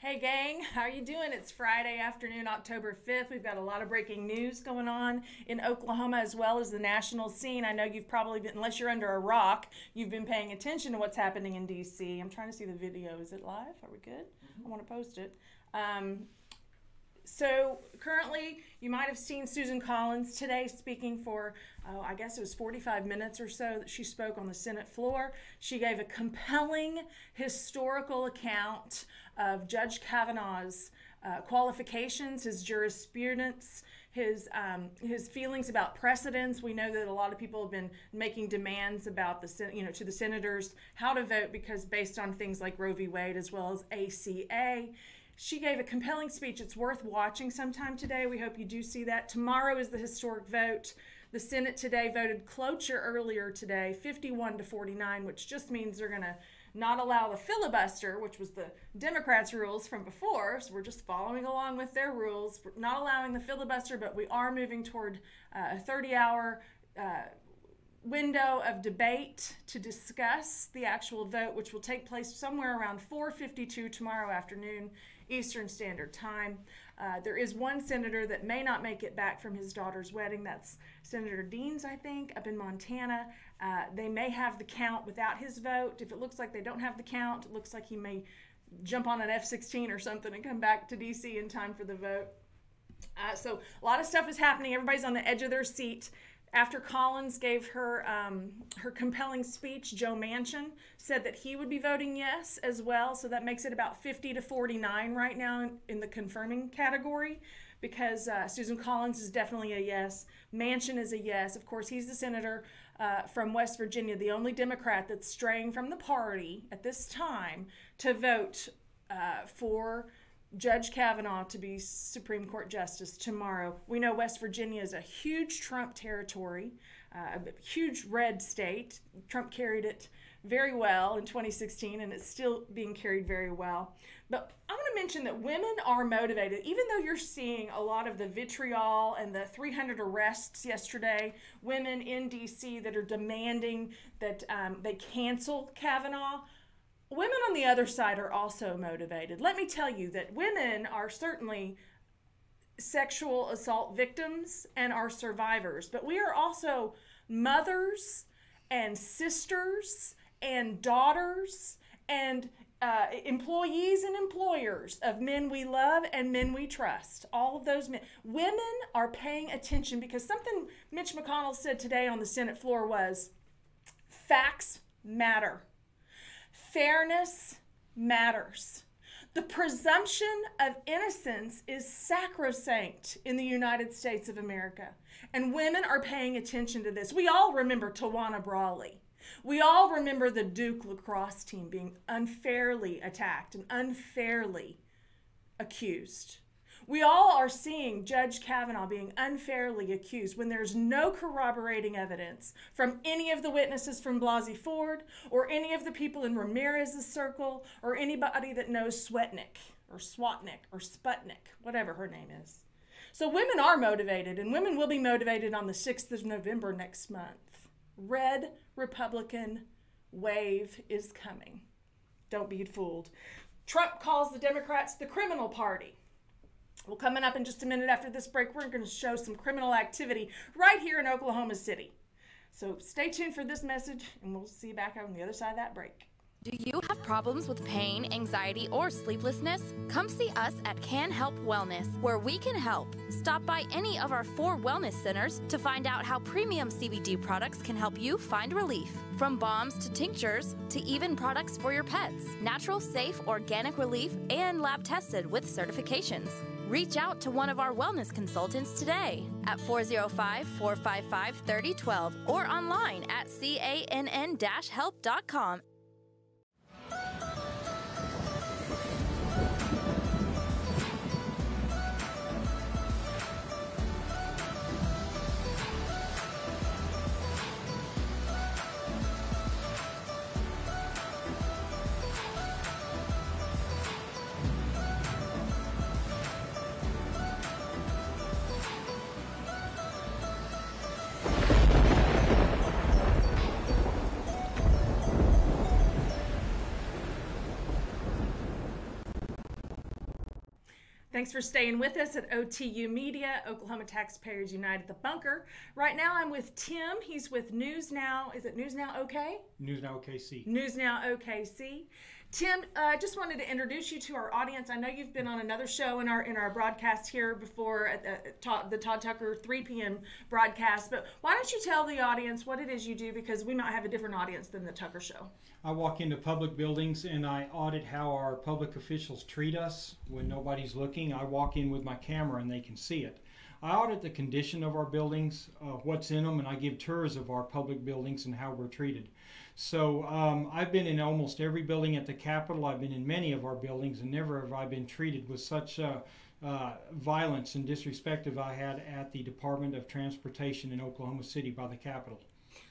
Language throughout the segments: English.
Hey gang, how are you doing? It's Friday afternoon, October 5th. We've got a lot of breaking news going on in Oklahoma as well as the national scene. I know you've probably been, unless you're under a rock, you've been paying attention to what's happening in DC. I'm trying to see the video. Is it live? Are we good? I want to post it. So currently, you might have seen Susan Collins today speaking for, I guess it was 45 minutes or so that she spoke on the Senate floor. She gave a compelling historical account of Judge Kavanaugh's qualifications, his jurisprudence, his feelings about precedents. We know that a lot of people have been making demands about to the senators how to vote because based on things like Roe v. Wade as well as ACA. She gave a compelling speech. It's worth watching sometime today. We hope you do see that. Tomorrow is the historic vote. The Senate today voted cloture earlier today, 51-49, which just means they're going to not allow the filibuster, which was the Democrats' rules from before. So we're just following along with their rules. We're not allowing the filibuster, but we are moving toward a 30-hour window of debate to discuss the actual vote, which will take place somewhere around 4:52 tomorrow afternoon, Eastern Standard Time. There is one senator that may not make it back from his daughter's wedding. That's Senator Deans, I think, up in Montana. They may have the count without his vote. If it looks like they don't have the count, it looks like he may jump on an F-16 or something and come back to D.C. in time for the vote. So a lot of stuff is happening. Everybody's on the edge of their seat. After Collins gave her her compelling speech, Joe Manchin said that he would be voting yes as well. So that makes it about 50-49 right now in the confirming category because Susan Collins is definitely a yes. Manchin is a yes. Of course, he's the senator from West Virginia, the only Democrat that's straying from the party at this time to vote for Judge Kavanaugh to be Supreme Court Justice tomorrow. We know West Virginia is a huge Trump territory, a huge red state. Trump carried it very well in 2016, and it's still being carried very well. But I want to mention that women are motivated. Even though you're seeing a lot of the vitriol and the 300 arrests yesterday, women in D.C. that are demanding that they cancel Kavanaugh, women on the other side are also motivated. Let me tell you that women are certainly sexual assault victims and are survivors, but we are also mothers and sisters and daughters and employees and employers of men we love and men we trust. All of those men. Women are paying attention because something Mitch McConnell said today on the Senate floor was, facts matter. Fairness matters. The presumption of innocence is sacrosanct in the United States of America, and women are paying attention to this. We all remember Tawana Brawley. We all remember the Duke lacrosse team being unfairly attacked and unfairly accused. We all are seeing Judge Kavanaugh being unfairly accused when there's no corroborating evidence from any of the witnesses from Blasey Ford or any of the people in Ramirez's circle or anybody that knows Swetnick or Swatnick or Sputnik, whatever her name is. So women are motivated, and women will be motivated on the 6th of November next month. Red Republican wave is coming. Don't be fooled. Trump calls the Democrats the criminal party. Well, coming up in just a minute after this break, we're going to show some criminal activity right here in Oklahoma City. So stay tuned for this message, and we'll see you back on the other side of that break. Do you have problems with pain, anxiety, or sleeplessness? Come see us at Can Help Wellness, where we can help. Stop by any of our 4 wellness centers to find out how premium CBD products can help you find relief. From balms to tinctures to even products for your pets. Natural, safe, organic relief, and lab tested with certifications. Reach out to one of our wellness consultants today at 405-455-3012 or online at cann-help.com. Thanks for staying with us at OTU Media, Oklahoma Taxpayers United, the Bunker. Right now I'm with Tim. He's with News Now. Is it News Now OK? News Now OKC. News Now OKC. Tim, I just wanted to introduce you to our audience. I know you've been on another show in our broadcast here before at the Todd Tucker 3 p.m. broadcast, but why don't you tell the audience what it is you do, because we might have a different audience than the Tucker show. I walk into public buildings and I audit how our public officials treat us when nobody's looking. I walk in with my camera and they can see it. I audit the condition of our buildings, what's in them, and I give tours of our public buildings and how we're treated. So I've been in almost every building at the Capitol. I've been in many of our buildings, and never have I been treated with such violence and disrespect as I had at the Department of Transportation in Oklahoma City by the Capitol.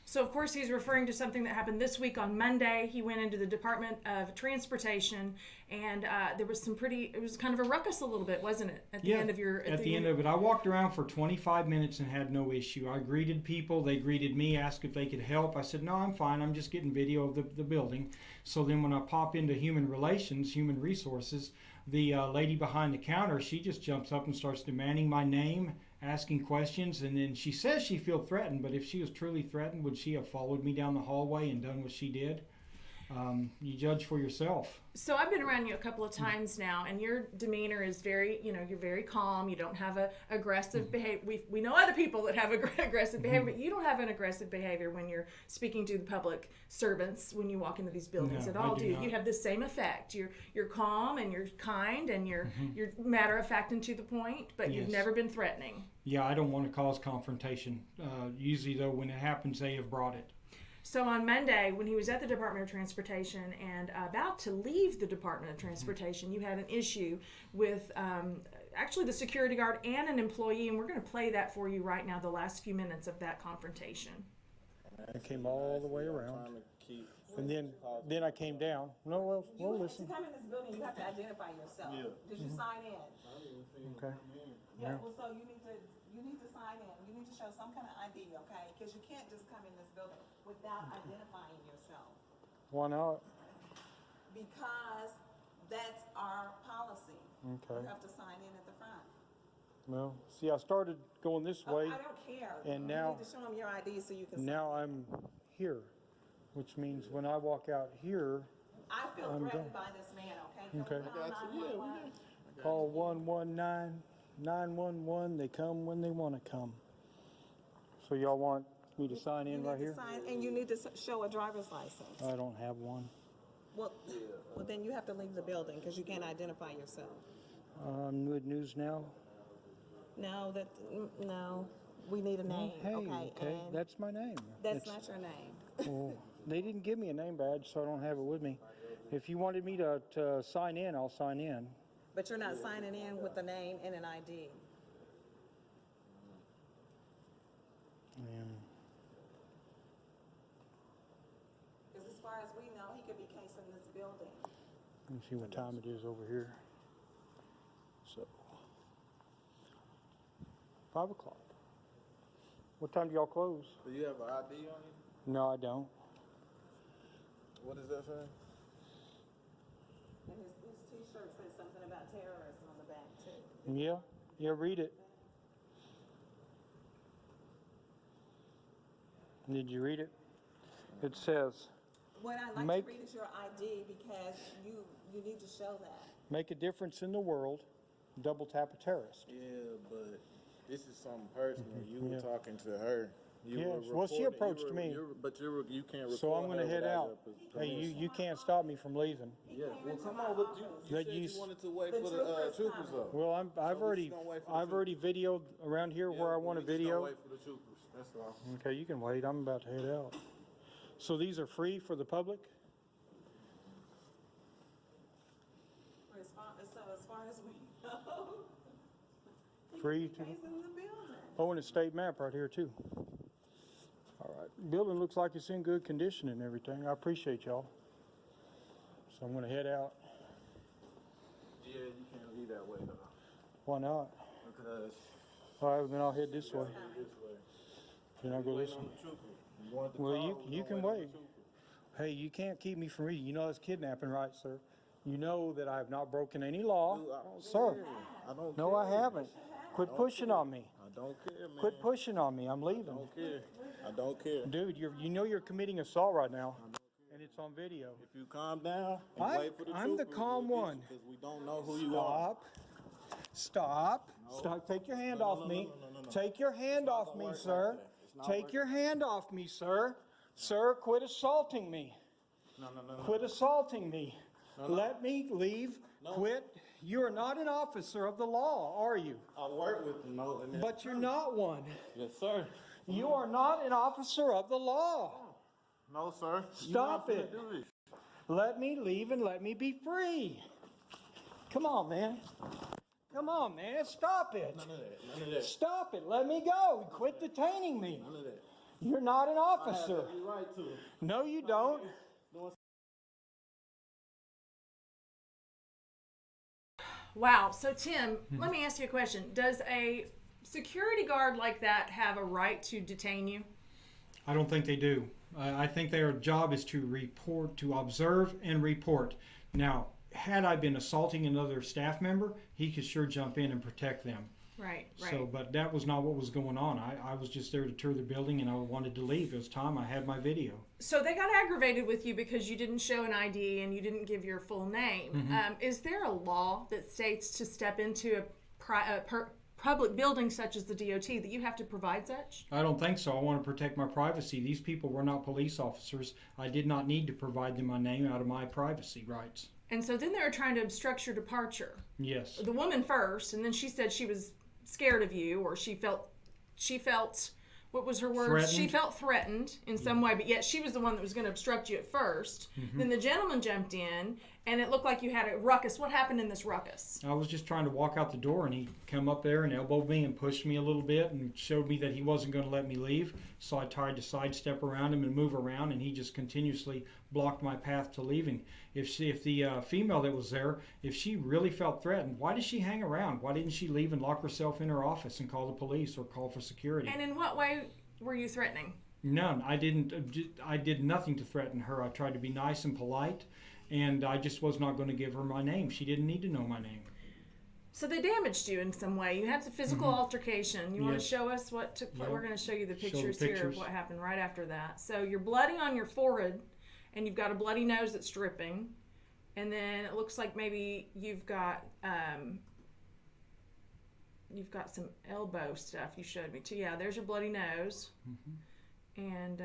So, of course, he's referring to something that happened this week on Monday. He went into the Department of Transportation, and there was it was kind of a ruckus a little bit, wasn't it? At the end of it, I walked around for 25 minutes and had no issue. I greeted people. They greeted me, asked if they could help. I said, no, I'm fine. I'm just getting video of the building. So then when I pop into human relations, human resources, the lady behind the counter, she just jumps up and starts demanding my name, asking questions, and then she says she feels threatened, but if she was truly threatened, would she have followed me down the hallway and done what she did? You judge for yourself. So I've been around you a couple of times now, and your demeanor is very, you're very calm. You don't have a aggressive behavior. We know other people that have aggressive behavior, but you don't have an aggressive behavior when you're speaking to the public servants when you walk into these buildings at all, do you? You have the same effect. You're calm and you're kind and you're matter of fact and to the point, but you've never been threatening. Yeah, I don't want to cause confrontation. Usually, though, when it happens, they have brought it. So on Monday, when he was at the Department of Transportation and about to leave the Department of Transportation, you had an issue with actually the security guard and an employee, and we're going to play that for you right now, the last few minutes of that confrontation. I came all the way around, and then I came down. No, well, listen. To come in this building, you have to identify yourself. Yeah. Did you sign in? Okay. Yeah. Well, so you need to sign in. You need to show some kind of ID, okay? Because you can't just come in this building without identifying yourself. Why not? Because that's our policy. Okay. You have to sign in at the front. Well, see, I started going this way. I don't care. And you now need to show them your ID so you can. Now I'm here, which means when I walk out here, I feel threatened by this man. Okay. Okay. Call 119 911. They come when they want to come. So y'all want me to sign in right here? And you need to show a driver's license. I don't have one. Well, then you have to leave the building because you can't identify yourself. With News Now. No, we need a name. Okay, that's my name. That's not your name. Well, they didn't give me a name badge, so I don't have it with me. If you wanted me to sign in, I'll sign in. But you're not signing in with a name and an ID. Yeah. Because as far as we know, he could be casing this building. Let me see what time it is over here. So, 5 o'clock. What time do y'all close? Do you have an ID on you? No, I don't. What does that say? And his T-shirt says something about terrorism on the back, too. Yeah, read it. Did you read it? It says, what I'd like to read is your ID because you need to show that. Make a difference in the world, double tap a terrorist. Yeah, but this is something personal. You were talking to her. Well, she approached me. But you can't record. So I'm going to head out. Hey, you can't stop me from leaving. Yeah, well, come on. But you said you wanted to wait for the troopers, though. Well, I've already videoed around here where I want to video. Wait for the troopers. That's all. Okay, you can wait. I'm about to head out. So these are free for the public? As far as we know. Free to. Oh, and a state map right here too. All right, building looks like it's in good condition and everything. I appreciate y'all. So I'm going to head out. Yeah, you can't leave that way though. Why not? Because. All right, then I'll head this way. Then I'll go this way. Well, you can wait. Hey, you can't keep me from reading. You know that's kidnapping, right, sir? You know that I have not broken any law, sir. I don't No, care. I haven't. Quit pushing on me. I don't care, man. Quit pushing on me. I'm leaving. I don't care. I don't care. Dude, you know you're committing assault right now. And it's on video. If you calm down and wait for the I'm the troopers, calm we'll get one. you, 'cause we don't know who you are. Stop. Stop. Take your hand off me. Take your hand off me, sir. Take your hand off me, sir. Sir, quit assaulting me. No. Quit assaulting me. Let me leave. Quit. You are not an officer of the law, are you? I work with them. No, But you're not one. yes, sir. You are not an officer of the law. No, sir. Stop You're not it. finna do this. Let me leave and let me be free. Come on, man. Come on, man. Stop it. None of that. None of that. Stop it. Let me go. Quit detaining me. None of that. You're not an I have officer. every right to. No, you don't. Wow. So, Tim, let me ask you a question. Does a security guard like that have a right to detain you? I don't think they do. I think their job is to report, to observe and report. Now, had I been assaulting another staff member, he could sure jump in and protect them. Right. So, but that was not what was going on. I was just there to tour the building and I wanted to leave. It was time. I had my video. So they got aggravated with you because you didn't show an ID and you didn't give your full name. Is there a law that states to step into a public building such as the DOT that you have to provide such? I don't think so. I want to protect my privacy. These people were not police officers. I did not need to provide them my name out of my privacy rights. And so then they were trying to obstruct your departure. Yes. The woman first, and then she said she was scared of you, or she felt, what was her word? Threatened. She felt threatened in some way, but yet she was the one that was going to obstruct you at first. Then the gentleman jumped in, and it looked like you had a ruckus. What happened in this ruckus? I was just trying to walk out the door, and he come up there and elbowed me and pushed me a little bit and showed me that he wasn't going to let me leave. So I tried to sidestep around him and move around, and he just continuously blocked my path to leaving. If the female that was there, if she really felt threatened, why did she hang around? Why didn't she leave and lock herself in her office and call the police or call for security? And in what way were you threatening? None. I didn't. I did nothing to threaten her. I tried to be nice and polite, and I just was not going to give her my name. She didn't need to know my name. So they damaged you in some way. You had a physical altercation. You want to Yes. show us what took place? Yeah. We're going to show you the Show the pictures here of pictures. what happened right after that. So you're bloody on your forehead, and you've got a bloody nose that's dripping. And then it looks like maybe you've got some elbow stuff you showed me too. Yeah, there's your bloody nose. And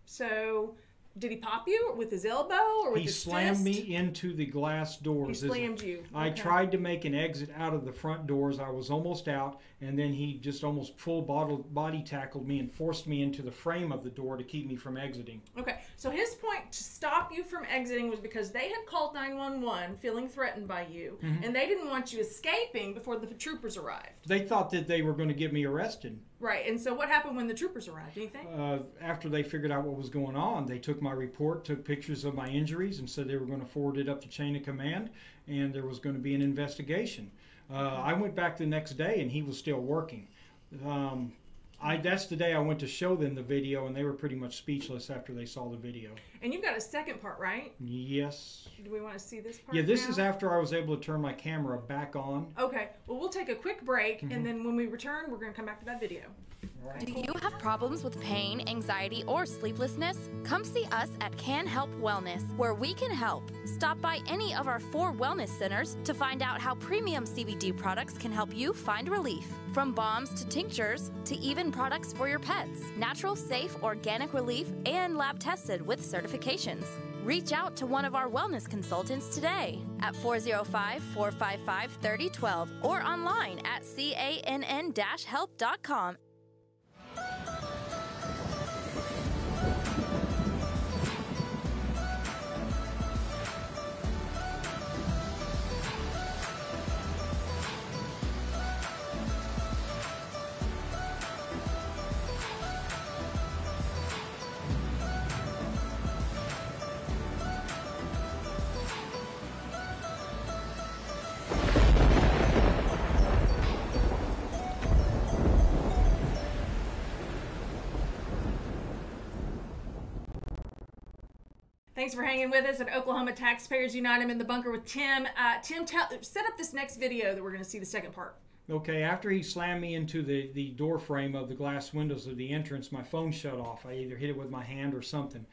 so did he pop you with his elbow or with He his slammed fist? me into the glass He doors. slammed you. I Okay. tried to make an exit out of the front doors. I was almost out, and then he just almost full body tackled me and forced me into the frame of the door to keep me from exiting. Okay, so his point to stop you from exiting was because they had called 911 feeling threatened by you, and they didn't want you escaping before the troopers arrived. They thought that they were going to get me arrested. Right, and so what happened when the troopers arrived, anything? After they figured out what was going on, they took my report, took pictures of my injuries, and said they were going to forward it up the chain of command, and there was going to be an investigation. I went back the next day, and he was still working. That's the day I went to show them the video, and they were pretty much speechless after they saw the video. And you've got a second part, right? Yes. Do we want to see this part Yeah, this now? is after I was able to turn my camera back on. Okay, well, we'll take a quick break, and then when we return, we're going to come back to that video. Do you have problems with pain, anxiety, or sleeplessness? Come see us at Can Help Wellness, where we can help. Stop by any of our 4 wellness centers to find out how premium CBD products can help you find relief. From balms to tinctures to even products for your pets. Natural, safe, organic relief and lab tested with certifications. Reach out to one of our wellness consultants today at 405-455-3012 or online at cann-help.com. Thanks for hanging with us at Oklahoma Taxpayers Unite. I'm in the bunker with Tim. Tim, set up this next video that we're going to see the second part. Okay, after he slammed me into the door frame of the glass windows of the entrance, my phone shut off. I either hit it with my hand or something.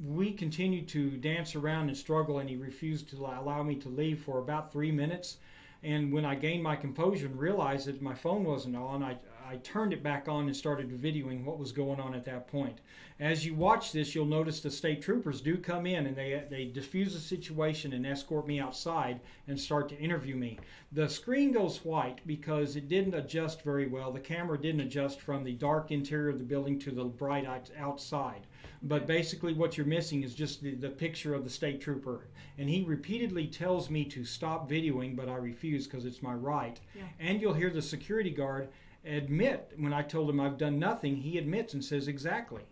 We continued to dance around and struggle, and he refused to allow me to leave for about 3 minutes. And when I gained my composure and realized that my phone wasn't on, I turned it back on and started videoing what was going on at that point. As you watch this, you'll notice the state troopers do come in and they diffuse the situation and escort me outside and start to interview me. The screen goes white because it didn't adjust very well. The camera didn't adjust from the dark interior of the building to the bright outside. But basically what you're missing is just the picture of the state trooper. And he repeatedly tells me to stop videoing, but I refuse because it's my right. Yeah. And you'll hear the security guard admit, when I told him I've done nothing, he admits and says exactly.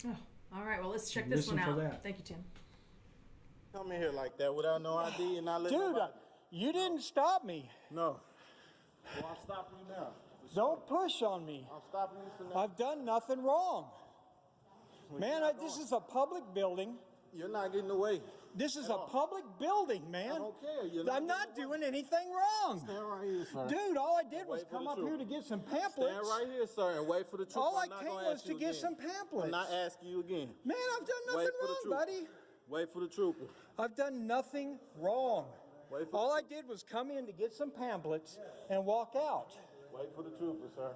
Oh, all right, well, let's check this one out. Thank you, Tim. Come in here like that without no ID and not let nobody. Dude, you didn't stop me. No. Well, I'm stopping you now. Don't push on me. I'm stopping you for now. I've done nothing wrong. Man, this is a public building. You're not getting away. This is a public building, man. I don't care. I'm not doing anything wrong. Stand right here, sir. Dude, all I did was come up here to get some pamphlets. Stand right here, sir, and wait for the truth. All I came was to get some pamphlets. I'm not asking you again. Man, I've done nothing wrong, buddy. Wait for the trooper. I've done nothing wrong. All I did was come in to get some pamphlets and walk out. Wait for the trooper, sir.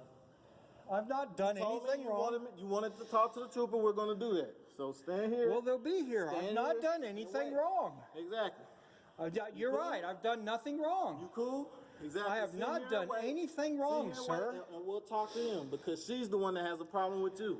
I've not done anything wrong. You wanted to talk to the trooper, we're going to do that. So stand here. Well, they'll be here. I've not done anything wrong. Exactly. You're right. I've done nothing wrong. You cool? Exactly. I have not done anything wrong, sir. And we'll talk to him because she's the one that has a problem with you.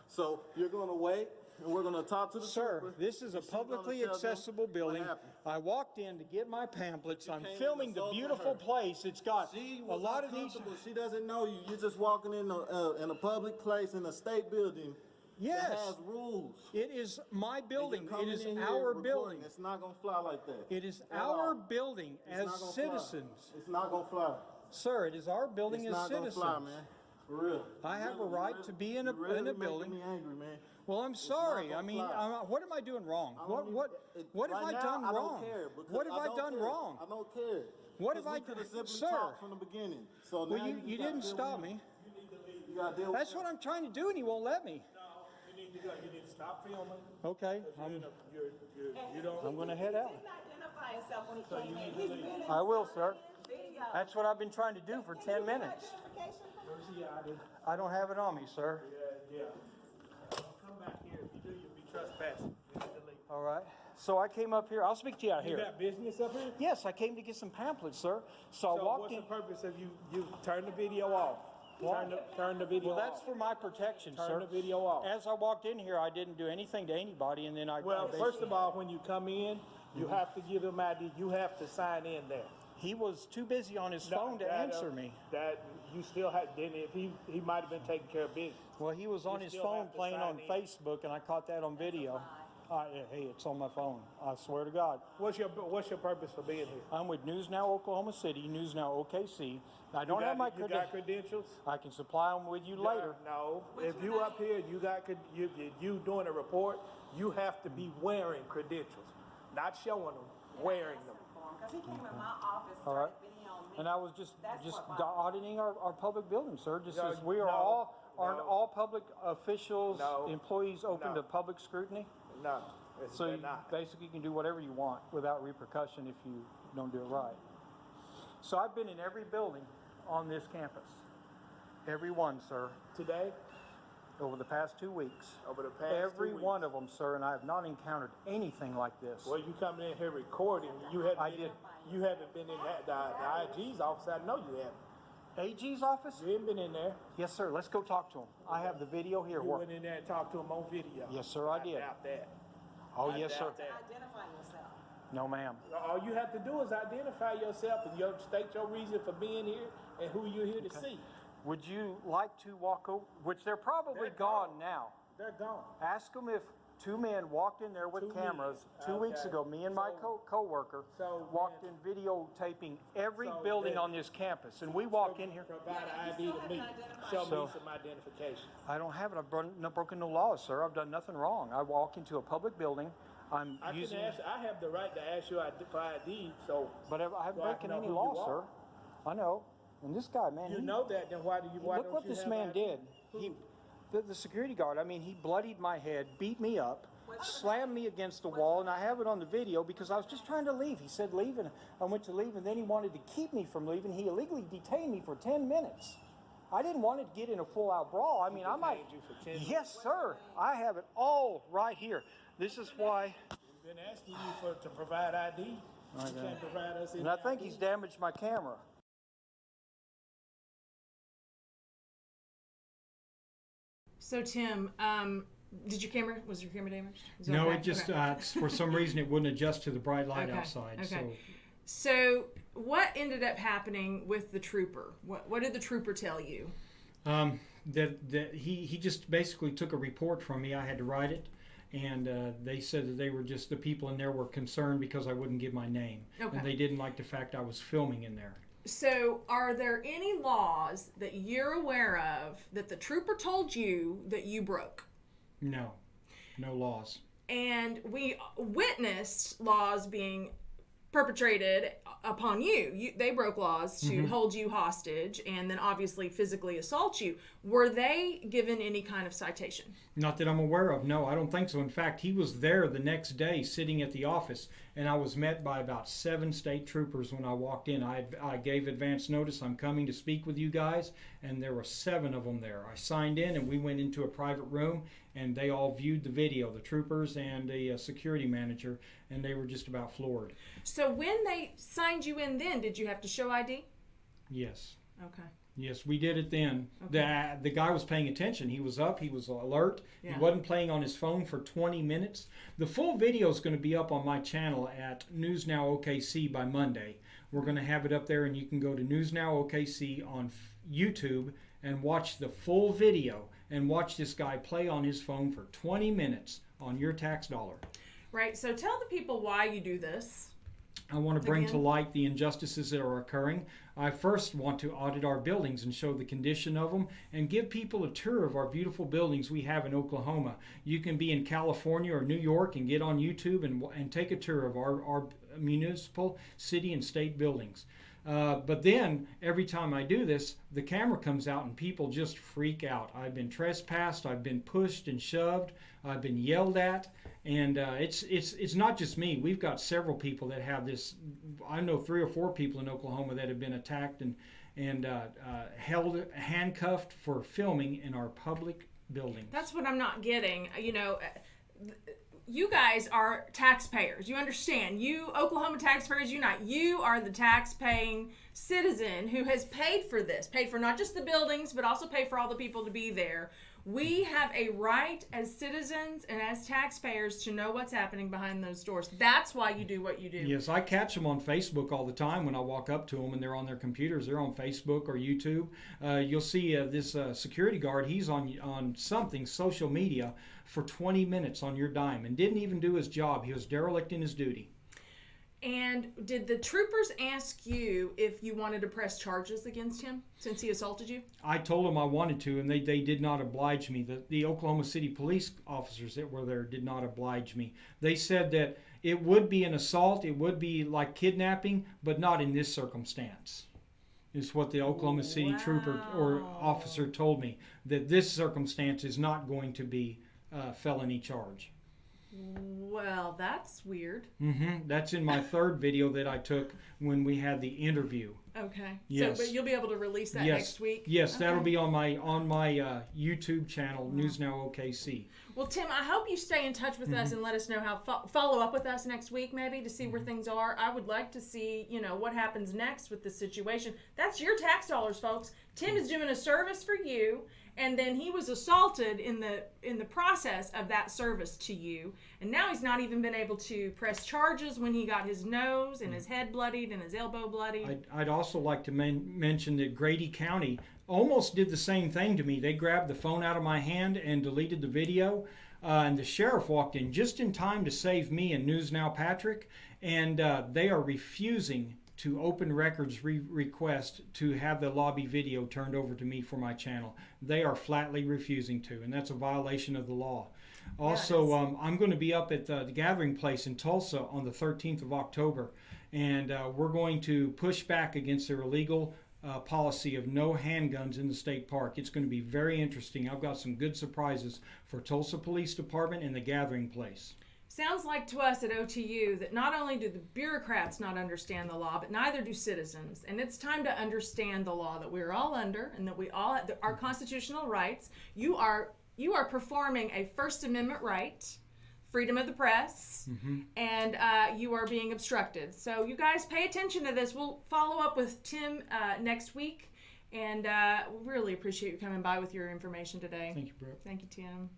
So you're going to wait, and we're going to talk to the trooper. Sir, this is a publicly accessible building. I walked in to get my pamphlets. I'm filming the beautiful place. It's got a lot of these. She doesn't know you. You're just walking in a public place in a state building. Yes. That has rules. It is my building. It is our building. It's not going to fly like that. It is our building as citizens. It's not going to fly. Sir, it is our building as citizens. It's not going to fly, man. For real. I have a right to be in a building. Making me angry, man. Well, I'm sorry. I mean, what am I doing wrong? What have I done wrong? What have I done wrong? I don't care. What have I done, sir? From the beginning. So well, you didn't stop me. That's what I'm trying to do, and you won't let me. You need to stop filming. Okay. I'm going to head out. I will, sir. That's what I've been trying to do for 10 minutes. I don't have it on me, sir. Yeah. Come back here. If you do, you'll be trespassing. All right. So I came up here. I'll speak to you out here. You got business up here? Yes, I came to get some pamphlets, sir. So I walked in. What's the purpose of you turn the video off? Turn the video off. Well, that's for my protection, sir. Turn the video off. As I walked in here, I didn't do anything to anybody, and then first of all, when you come in, you have to give him ID. You have to sign in there. He was too busy on his phone to answer me. That you still had. Then if he might have been taking care of business. Well, he was on his phone playing on Facebook, and I caught that on video. Hey, it's on my phone. I swear to God. What's your purpose for being here? I'm with News Now Oklahoma City, News Now OKC. I don't have my credentials. You got credentials? I can supply them with you later. No, if you up here, you doing a report, you have to be wearing credentials, not showing them, wearing them. Because he came in my office, all right. And I was just auditing our public building, sir. Just as we are all public officials, employees open to public scrutiny? No. So you basically can do whatever you want without repercussion if you don't do it right. So I've been in every building on this campus. Every one, sir. Today? Over the past 2 weeks. Over the past every 2 weeks. one of them, sir, and I have not encountered anything like this. Well, you coming in here recording. You haven't been in the IG's office. I know you haven't. AG's office? You haven't been in there. Yes, sir. Let's go talk to him. I have the video here. You went in there and talked to him on video. Yes, sir, I did. Doubt that. Oh, yes, sir. Identify yourself. No, ma'am. All you have to do is identify yourself and state your reason for being here and who you're here to see. Would you like to walk over? Which they're probably gone now. They're gone. Ask them if 2 men walked in there with cameras 2 weeks ago. Me and my co-worker walked in videotaping every building on this campus. And we walk in here. Provide an ID to me. Show me some identification. I don't have it. I've broken no laws, sir. I've done nothing wrong. I walk into a public building. I'm I using. can ask. I have the right to ask you for ID. So, But I haven't so I broken know any who you law, are. sir. I know. And this guy, man, you he, know that. Then why do you? Why look don't what you this have man ID? did. He, the security guard. I mean, he bloodied my head, beat me up, slammed me against the wall, and I have it on the video because I was just trying to leave. He said leave, and I went to leave, and then he wanted to keep me from leaving. He illegally detained me for 10 minutes. I didn't want to get in a full-out brawl. I mean, I might. Detained you for 10 minutes? Yes, sir. I have it all right here. This is why. We've been asking you to provide ID. You can't provide us any And I think ID. he's damaged my camera. So Tim, was your camera damaged? Is that No, okay? it just Okay. for some reason it wouldn't adjust to the bright light Okay, outside. okay. So what ended up happening with the trooper? What did the trooper tell you? That he just basically took a report from me. I had to write it, and they said that they were just the people in there were concerned because I wouldn't give my name, Okay. and they didn't like the fact I was filming in there. So are there any laws that you're aware of that the trooper told you that you broke? No laws. And we witnessed laws being perpetrated upon you. They broke laws to hold you hostage and then obviously physically assault you. Were they given any kind of citation? Not that I'm aware of. No, I don't think so. In fact, he was there the next day sitting at the office, and I was met by about 7 state troopers when I walked in. I gave advance notice, I'm coming to speak with you guys, and there were 7 of them there. I signed in, and we went into a private room, and they all viewed the video, the troopers and the security manager, and they were just about floored. So when they signed you in then, did you have to show ID? Yes. Okay. Yes, we did it then. Okay. The guy was paying attention. He was up. He was alert. Yeah. He wasn't playing on his phone for 20 minutes. The full video is going to be up on my channel at News Now OKC by Monday. We're going to have it up there, and you can go to News Now OKC on YouTube and watch the full video and watch this guy play on his phone for 20 minutes on your tax dollar. Right. So tell the people why you do this. I want to bring Again? to light the injustices that are occurring. I first want to audit our buildings and show the condition of them and give people a tour of our beautiful buildings we have in Oklahoma. You can be in California or New York and get on YouTube and take a tour of our municipal, city, and state buildings. But then, every time I do this, the camera comes out and people just freak out. I've been trespassed, I've been pushed and shoved, I've been yelled at, and it's not just me. We've got several people that have this. I know 3 or 4 people in Oklahoma that have been attacked and held, handcuffed for filming in our public buildings. That's what I'm not getting. You know, you guys are taxpayers. You understand. You Oklahoma Taxpayers Unite. You are the tax-paying citizen who has paid for this. Paid for not just the buildings, but also paid for all the people to be there. We have a right as citizens and as taxpayers to know what's happening behind those doors. That's why you do what you do. Yes, I catch them on Facebook all the time when I walk up to them and they're on their computers. They're on Facebook or YouTube. You'll see this security guard, he's on something, social media, for 20 minutes on your dime and didn't even do his job. He was derelict in his duty. And did the troopers ask you if you wanted to press charges against him since he assaulted you? I told them I wanted to, and they did not oblige me. The Oklahoma City police officers that were there did not oblige me. They said that it would be an assault, it would be like kidnapping, but not in this circumstance. Is what the Oklahoma City trooper or officer told me, that this circumstance is not going to be a felony charge. Well, that's weird. That's in my 3rd video that I took when we had the interview. Okay. Yes. So, but you'll be able to release that next week? Yes, Okay. that'll be on my YouTube channel, News Now OKC. Well, Tim, I hope you stay in touch with us and let us know how, follow up with us next week maybe to see where things are. I would like to see, you know, what happens next with this situation. That's your tax dollars, folks. Tim is doing a service for you, and then he was assaulted in the process of that service to you, and now he's not even been able to press charges when he got his nose and his head bloodied and his elbow bloodied. I'd also like to mention that Grady County almost did the same thing to me. They grabbed the phone out of my hand and deleted the video, and the sheriff walked in just in time to save me and News Now Patrick, and they are refusing to open records request to have the lobby video turned over to me for my channel. They are flatly refusing to, and that's a violation of the law. Also, I'm going to be up at the Gathering Place in Tulsa on the 13th of October, and we're going to push back against their illegal policy of no handguns in the state park. It's going to be very interesting. I've got some good surprises for Tulsa Police Department and the Gathering Place. Sounds like to us at OTU that not only do the bureaucrats not understand the law, but neither do citizens. And it's time to understand the law that we're all under and that we all have our constitutional rights. You are performing a First Amendment right, freedom of the press, and you are being obstructed. So you guys pay attention to this. We'll follow up with Tim next week, and we really appreciate you coming by with your information today. Thank you, Brooke. Thank you, Tim.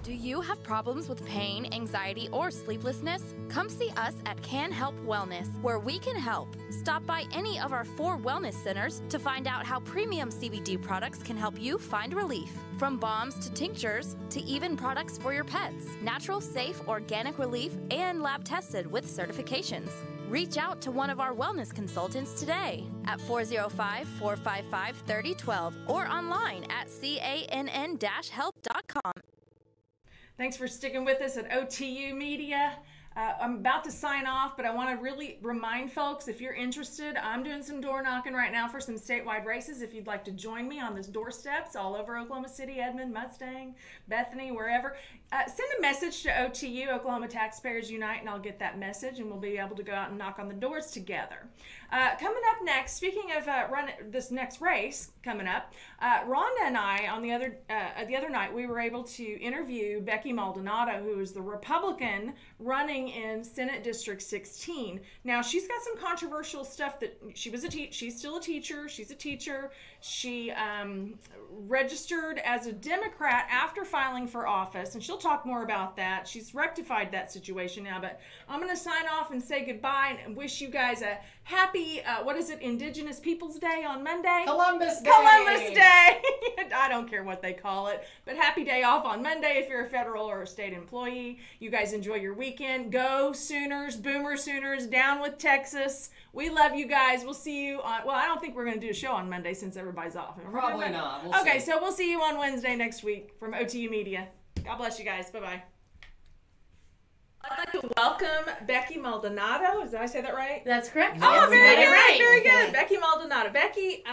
Do you have problems with pain, anxiety, or sleeplessness? Come see us at Can Help Wellness, where we can help. Stop by any of our 4 wellness centers to find out how premium CBD products can help you find relief. From balms to tinctures to even products for your pets. Natural, safe, organic relief and lab tested with certifications. Reach out to one of our wellness consultants today at 405-455-3012 or online at cann-help.com. Thanks for sticking with us at OTU Media. I'm about to sign off, but I want to really remind folks, if you're interested, I'm doing some door knocking right now for some statewide races. If you'd like to join me on those doorsteps all over Oklahoma City, Edmond, Mustang, Bethany, wherever, send a message to OTU, Oklahoma Taxpayers Unite, and I'll get that message, and we'll be able to go out and knock on the doors together. Coming up next, speaking of this next race coming up, Ronda and I, on the other night, we were able to interview Becky Maldonado, who is the Republican running in Senate District 16. Now, she's got some controversial stuff that she's still a teacher. She's a teacher. She registered as a Democrat after filing for office, and she'll talk more about that. She's rectified that situation now, but I'm going to sign off and say goodbye and wish you guys a happy, Indigenous Peoples Day on Monday? Columbus Day! Columbus Day! I don't care what they call it, but happy day off on Monday if you're a federal or a state employee. You guys enjoy your weekend. Go Sooners, Boomer Sooners, down with Texas. We love you guys. We'll see you on, well, I don't think we're going to do a show on Monday since everybody's off. Probably not. We'll okay, see. So we'll see you on Wednesday next week from OTU Media. God bless you guys. Bye-bye. I'd like to welcome Becky Maldonado. Did I say that right? That's correct. Oh, very good. Right. Very good. Becky Maldonado. Becky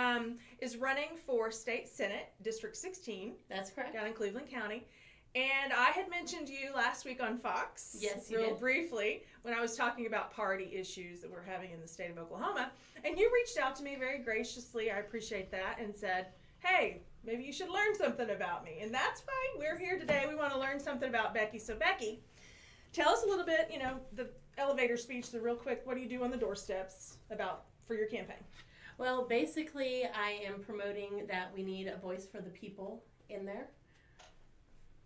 is running for State Senate, District 16. That's correct. Down in Cleveland County. And I had mentioned you last week on Fox. Yes, you real did. briefly, when I was talking about party issues that we're having in the state of Oklahoma. And you reached out to me very graciously. I appreciate that. And said, hey, maybe you should learn something about me. And that's why we're here today. We want to learn something about Becky. So, Becky, tell us a little bit, the elevator speech, the real quick, what do you do on the doorsteps for your campaign? Well, basically, I am promoting that we need a voice for the people in there.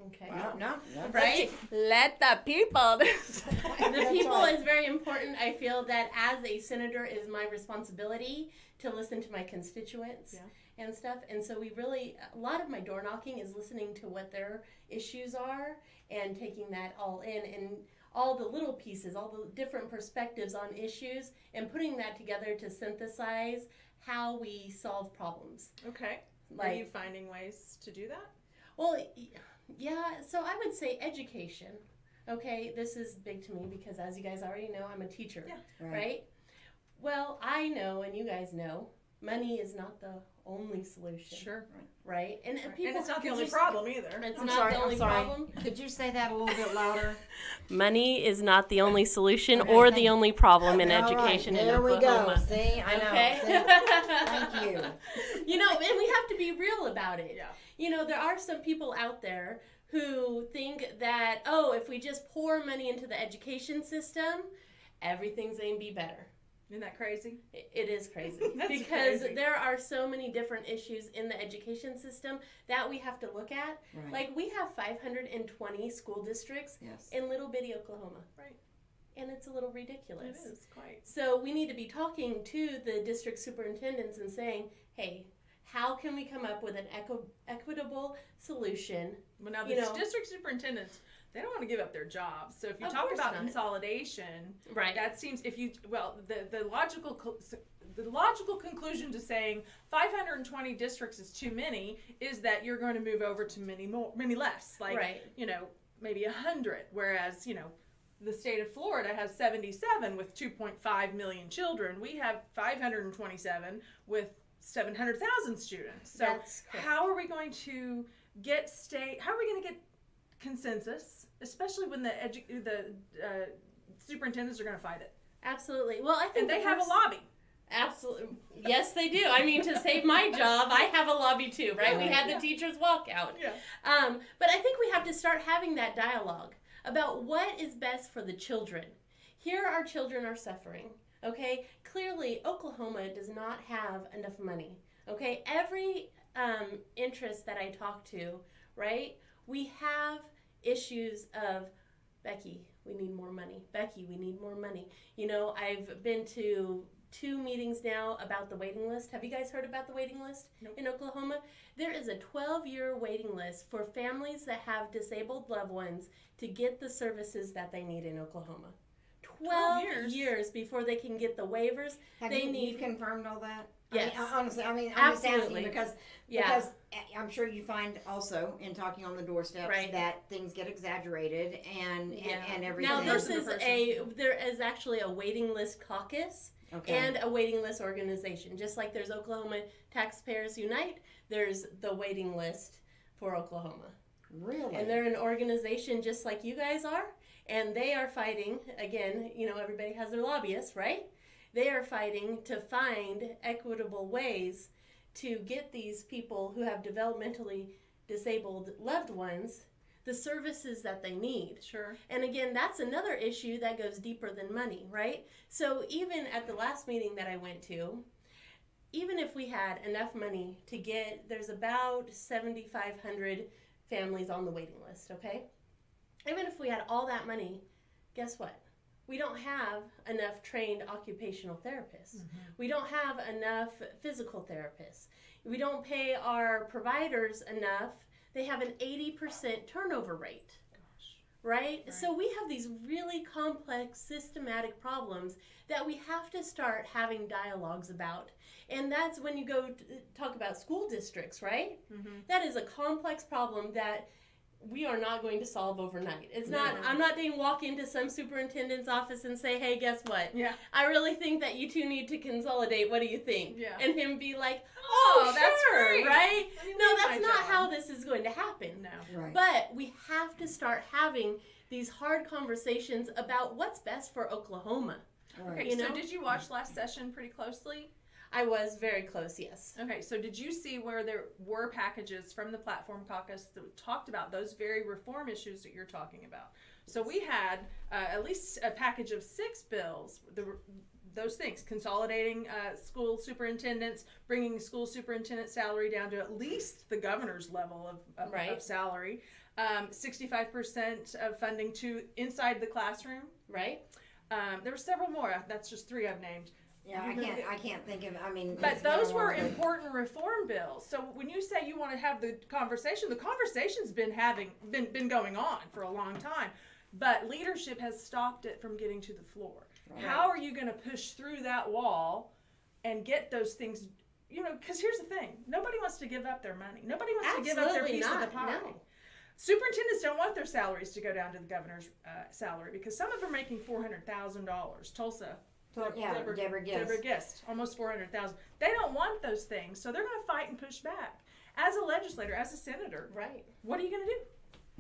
Okay. No. Right? Let the people. The people is very important. I feel that as a senator, it is my responsibility to listen to my constituents and stuff. And so a lot of my door knocking is listening to what their issues are and taking that all in and all the little pieces, all the different perspectives on issues and putting that together to synthesize how we solve problems. Okay. Are you finding ways to do that? Well, yeah, so I would say education. Okay, this is big to me because as you guys already know, I'm a teacher, right? Well, I know and you guys know, money is not the only solution. Sure. Right? And people, and it's not the only problem either. It's not the only problem. Could you say that a little bit louder? Money is not the only solution or the only problem in education in Oklahoma. There we go. See, I know. Okay. See? Thank you. And we have to be real about it. Yeah. There are some people out there who think that, if we just pour money into the education system, everything's going to be better. Isn't that crazy? It is crazy. That's because crazy. there are so many different issues in the education system that we have to look at. Right. Like, we have 520 school districts Yes. in little bitty Oklahoma. Right. And it's a little ridiculous. It is quite. So we need to be talking to the district superintendents and saying, hey, how can we come up with an equitable solution? Well, now You the know- district superintendents, they don't want to give up their jobs. So if you Of talk course about not. consolidation, Right. that seems the logical conclusion to saying 520 districts is too many is that you're going to move over to many less, like Right. maybe 100, whereas the state of Florida has 77 with 2.5 million children. We have 527 with 700,000 students. So That's correct. how are we going to get consensus, especially when the superintendents are going to fight it? Absolutely. Well, I think And they have a first- lobby. Absolutely. Yes, they do. I mean, to save my job, I have a lobby too, right? We had the Yeah. teachers walkout. Yeah. But I think we have to start having that dialogue about what is best for the children. Here, our children are suffering. Okay, clearly Oklahoma does not have enough money. Okay, every interest that I talk to, right, we have issues of, Becky, we need more money. Becky, we need more money. I've been to 2 meetings now about the waiting list. Have you guys heard about the waiting list in Oklahoma? There is a 12-year waiting list for families that have disabled loved ones to get the services that they need in Oklahoma. 12 years before they can get the waivers Have they you, need. you've confirmed all that? Yes. Honestly, I'm just Absolutely. asking because I'm sure you find also in talking on the doorsteps Right. that things get exaggerated and everything. Now this Person to is there is actually a waiting list caucus Okay. and a waiting list organization. Just like there's Oklahoma Taxpayers Unite, there's the waiting list for Oklahoma. Really? And they're an organization just like you guys are, and they are fighting, again, everybody has their lobbyists, right? They are fighting to find equitable ways to get these people who have developmentally disabled loved ones the services that they need. Sure. And again, that's another issue that goes deeper than money, right? So even at the last meeting that I went to, even if we had enough money to there's about 7,500 families on the waiting list, okay? Even if we had all that money, guess what? We don't have enough trained occupational therapists. Mm-hmm. We don't have enough physical therapists. We don't pay our providers enough. They have an 80% turnover rate. Right? So we have these really complex, systematic problems that we have to start having dialogues about. And that's when you go to talk about school districts, right? Mm-hmm. That is a complex problem that we are not going to solve overnight. It's not, No. I'm not going to walk into some superintendent's office and say, hey, guess what? Yeah. I really think that you two need to consolidate. What do you think? Yeah. And him be like, Oh, oh, that's sure, great. right? Let me No, leave that's my not job. how this is going to happen. No. Right. But we have to start having these hard conversations about what's best for Oklahoma. Right. Okay, You so know? did you watch last session pretty closely? I was very close, yes. Okay, so did you see where there were packages from the Platform Caucus that talked about those very reform issues that you're talking about? So we had at least a package of 6 bills, those things, consolidating school superintendents, bringing school superintendent salary down to at least the governor's level of Right. salary, 65% of funding to inside the classroom. Right? There were several more. That's just 3 I've named. Yeah, I can't think of. I mean, But it's been a those were long day. important reform bills. So when you say you want to have the conversation's been going on for a long time. But leadership has stopped it from getting to the floor. Right. How are you going to push through that wall and get those things? Because here's the thing: nobody wants to give up their money. Nobody wants to give up their Absolutely piece of not, the pie. no. Superintendents don't want their salaries to go down to the governor's salary because some of them are making $400,000. Tulsa. Yeah, Deborah Gist. Deborah Gist, almost 400,000. They don't want those things, so they're going to fight and push back. As a legislator, as a senator, Right. what are you going to do?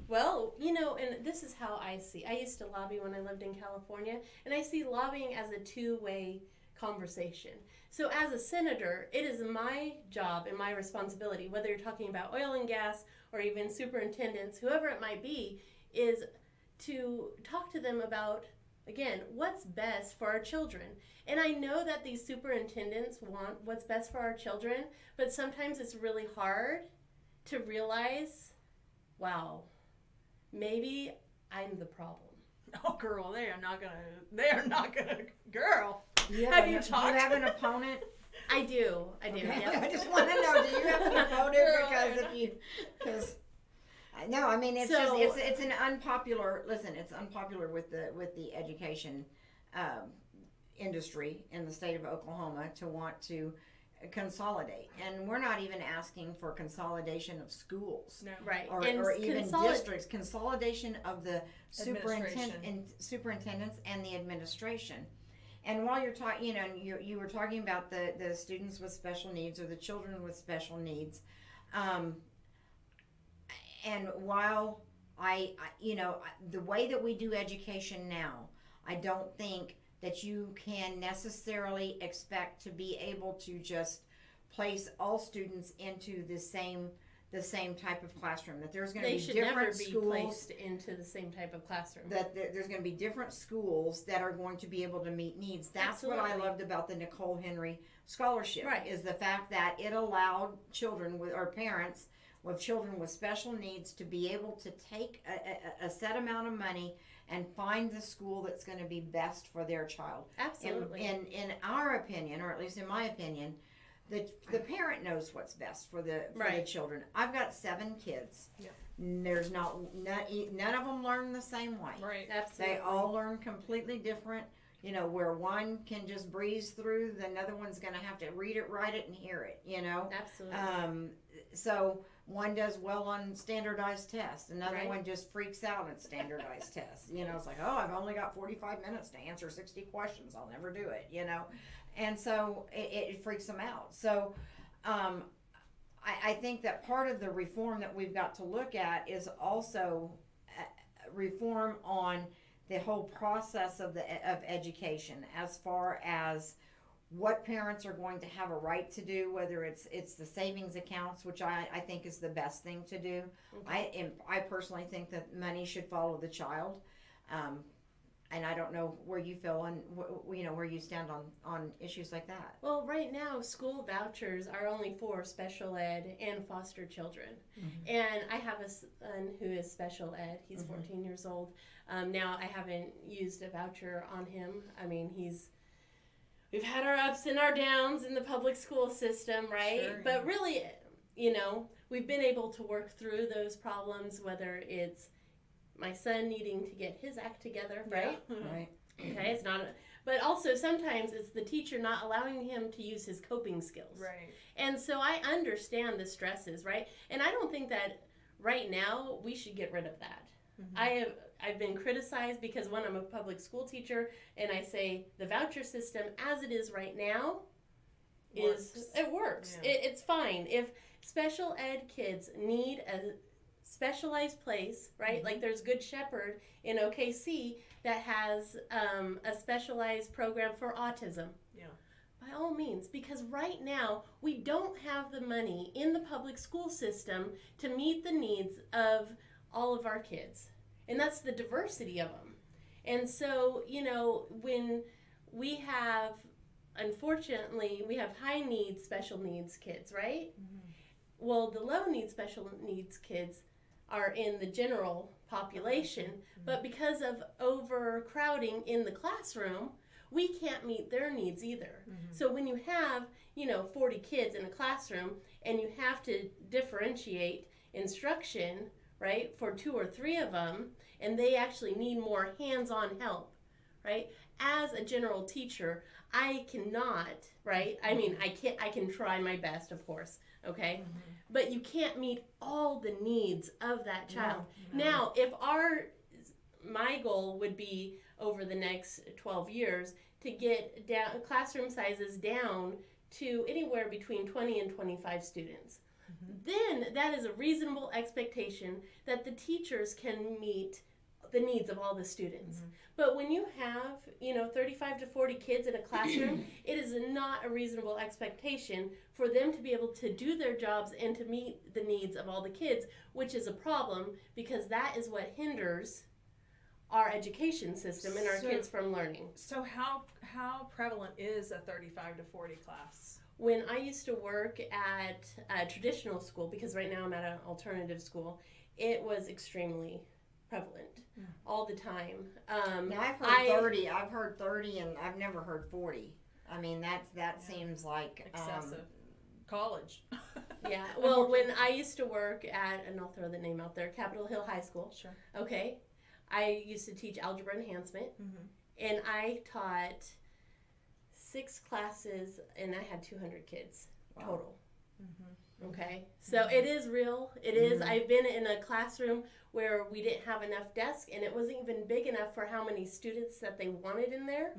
Well, and this is how I see. I used to lobby when I lived in California, and I see lobbying as a two-way conversation. So as a senator, it is my job and my responsibility, whether you're talking about oil and gas or even superintendents, whoever it might be, is to talk to them about again, what's best for our children. And I know that these superintendents want what's best for our children, but sometimes it's really hard to realize, wow, maybe I'm the problem. Oh, girl, they are not gonna, girl. Have you talked? Do you have an opponent? I do. Okay. Yep. I just want to know, do you have an opponent? Because no, I mean, it's an unpopular, it's unpopular with the education industry in the state of Oklahoma to want to consolidate, and we're not even asking for consolidation of schools, no. Right, or even districts. Consolidation of the superintendents and the administration. And while you're talking, you were talking about the students with special needs or the children with special needs, and while I the way that we do education now, I don't think that you can necessarily expect to be able to just place all students into the same type of classroom. That there's going to be different schools. They should never be placed into the same type of classroom. That there's going to be different schools that are going to be able to meet needs. That's Absolutely. What I loved about the Nicole Henry Scholarship. Right. Is the fact that it allowed children or parents with children with special needs to be able to take a set amount of money and find the school that's going to be best for their child. Absolutely. In our opinion, or at least in my opinion, the parent knows what's best for the children. I've got 7 kids. Yeah. There's none of them learn the same way. Right. Absolutely. They all learn completely different. Where one can just breeze through, the another one's going to have to read it, write it, and hear it. Absolutely. So one does well on standardized tests. Another one just freaks out at standardized tests. It's like, oh, I've only got 45 minutes to answer 60 questions. I'll never do it, And so it freaks them out. So I think that part of the reform that we've got to look at is also reform on the whole process of education, as far as what parents are going to have a right to do, whether it's the savings accounts, which I think is the best thing to do. Okay. I personally think that money should follow the child. And I don't know where you feel on, where you stand on issues like that. Well, right now, school vouchers are only for special ed and foster children. Mm-hmm. And I have a son who is special ed. He's 14 years old. Now, I haven't used a voucher on him. I mean, we've had our ups and our downs in the public school system, right? Sure. But really, we've been able to work through those problems, whether it's my son needing to get his act together, right? Yeah. Right. Okay, it's not, but also sometimes it's the teacher not allowing him to use his coping skills. Right. And so I understand the stresses, right? And I don't think that right now we should get rid of that. Mm-hmm. I've been criticized because when I'm a public school teacher and I say the voucher system as it is right now it works. Yeah. It's fine. If special ed kids need a specialized place, right? Mm-hmm. Like there's Good Shepherd in OKC that has a specialized program for autism. Yeah. By all means, because right now we don't have the money in the public school system to meet the needs of all of our kids. And that's the diversity of them. And so, when we have, unfortunately, we have high needs, special needs kids, right? Mm-hmm. Well, the low needs, special needs kids are in the general population, mm-hmm. but because of overcrowding in the classroom, we can't meet their needs either. Mm-hmm. So when you have, 40 kids in a classroom and you have to differentiate instruction, right, for 2 or 3 of them, and they actually need more hands-on help, right? As a general teacher, I cannot, right? I mean, I can try my best, of course, okay? Mm-hmm. But you can't meet all the needs of that child. No. Now, if my goal would be over the next 12 years to get down classroom sizes down to anywhere between 20 and 25 students. Mm-hmm. Then that is a reasonable expectation that the teachers can meet the needs of all the students. Mm-hmm. But when you have, 35 to 40 kids in a classroom, it is not a reasonable expectation for them to be able to do their jobs and to meet the needs of all the kids, which is a problem because that is what hinders our education system and our kids from learning. So how prevalent is a 35 to 40 class? When I used to work at a traditional school, because right now I'm at an alternative school, it was extremely prevalent all the time. Now I've heard 30. I've heard 30, and I've never heard 40. I mean, that seems like Excessive. College. Yeah. Well, when I used to work at, and I'll throw the name out there, Capitol Hill High School. Sure. Okay. I used to teach algebra enhancement, and I taught 6 classes, and I had 200 kids total. Okay, so it is real. It is. I've been in a classroom where we didn't have enough desks, and it wasn't even big enough for how many students that they wanted in there,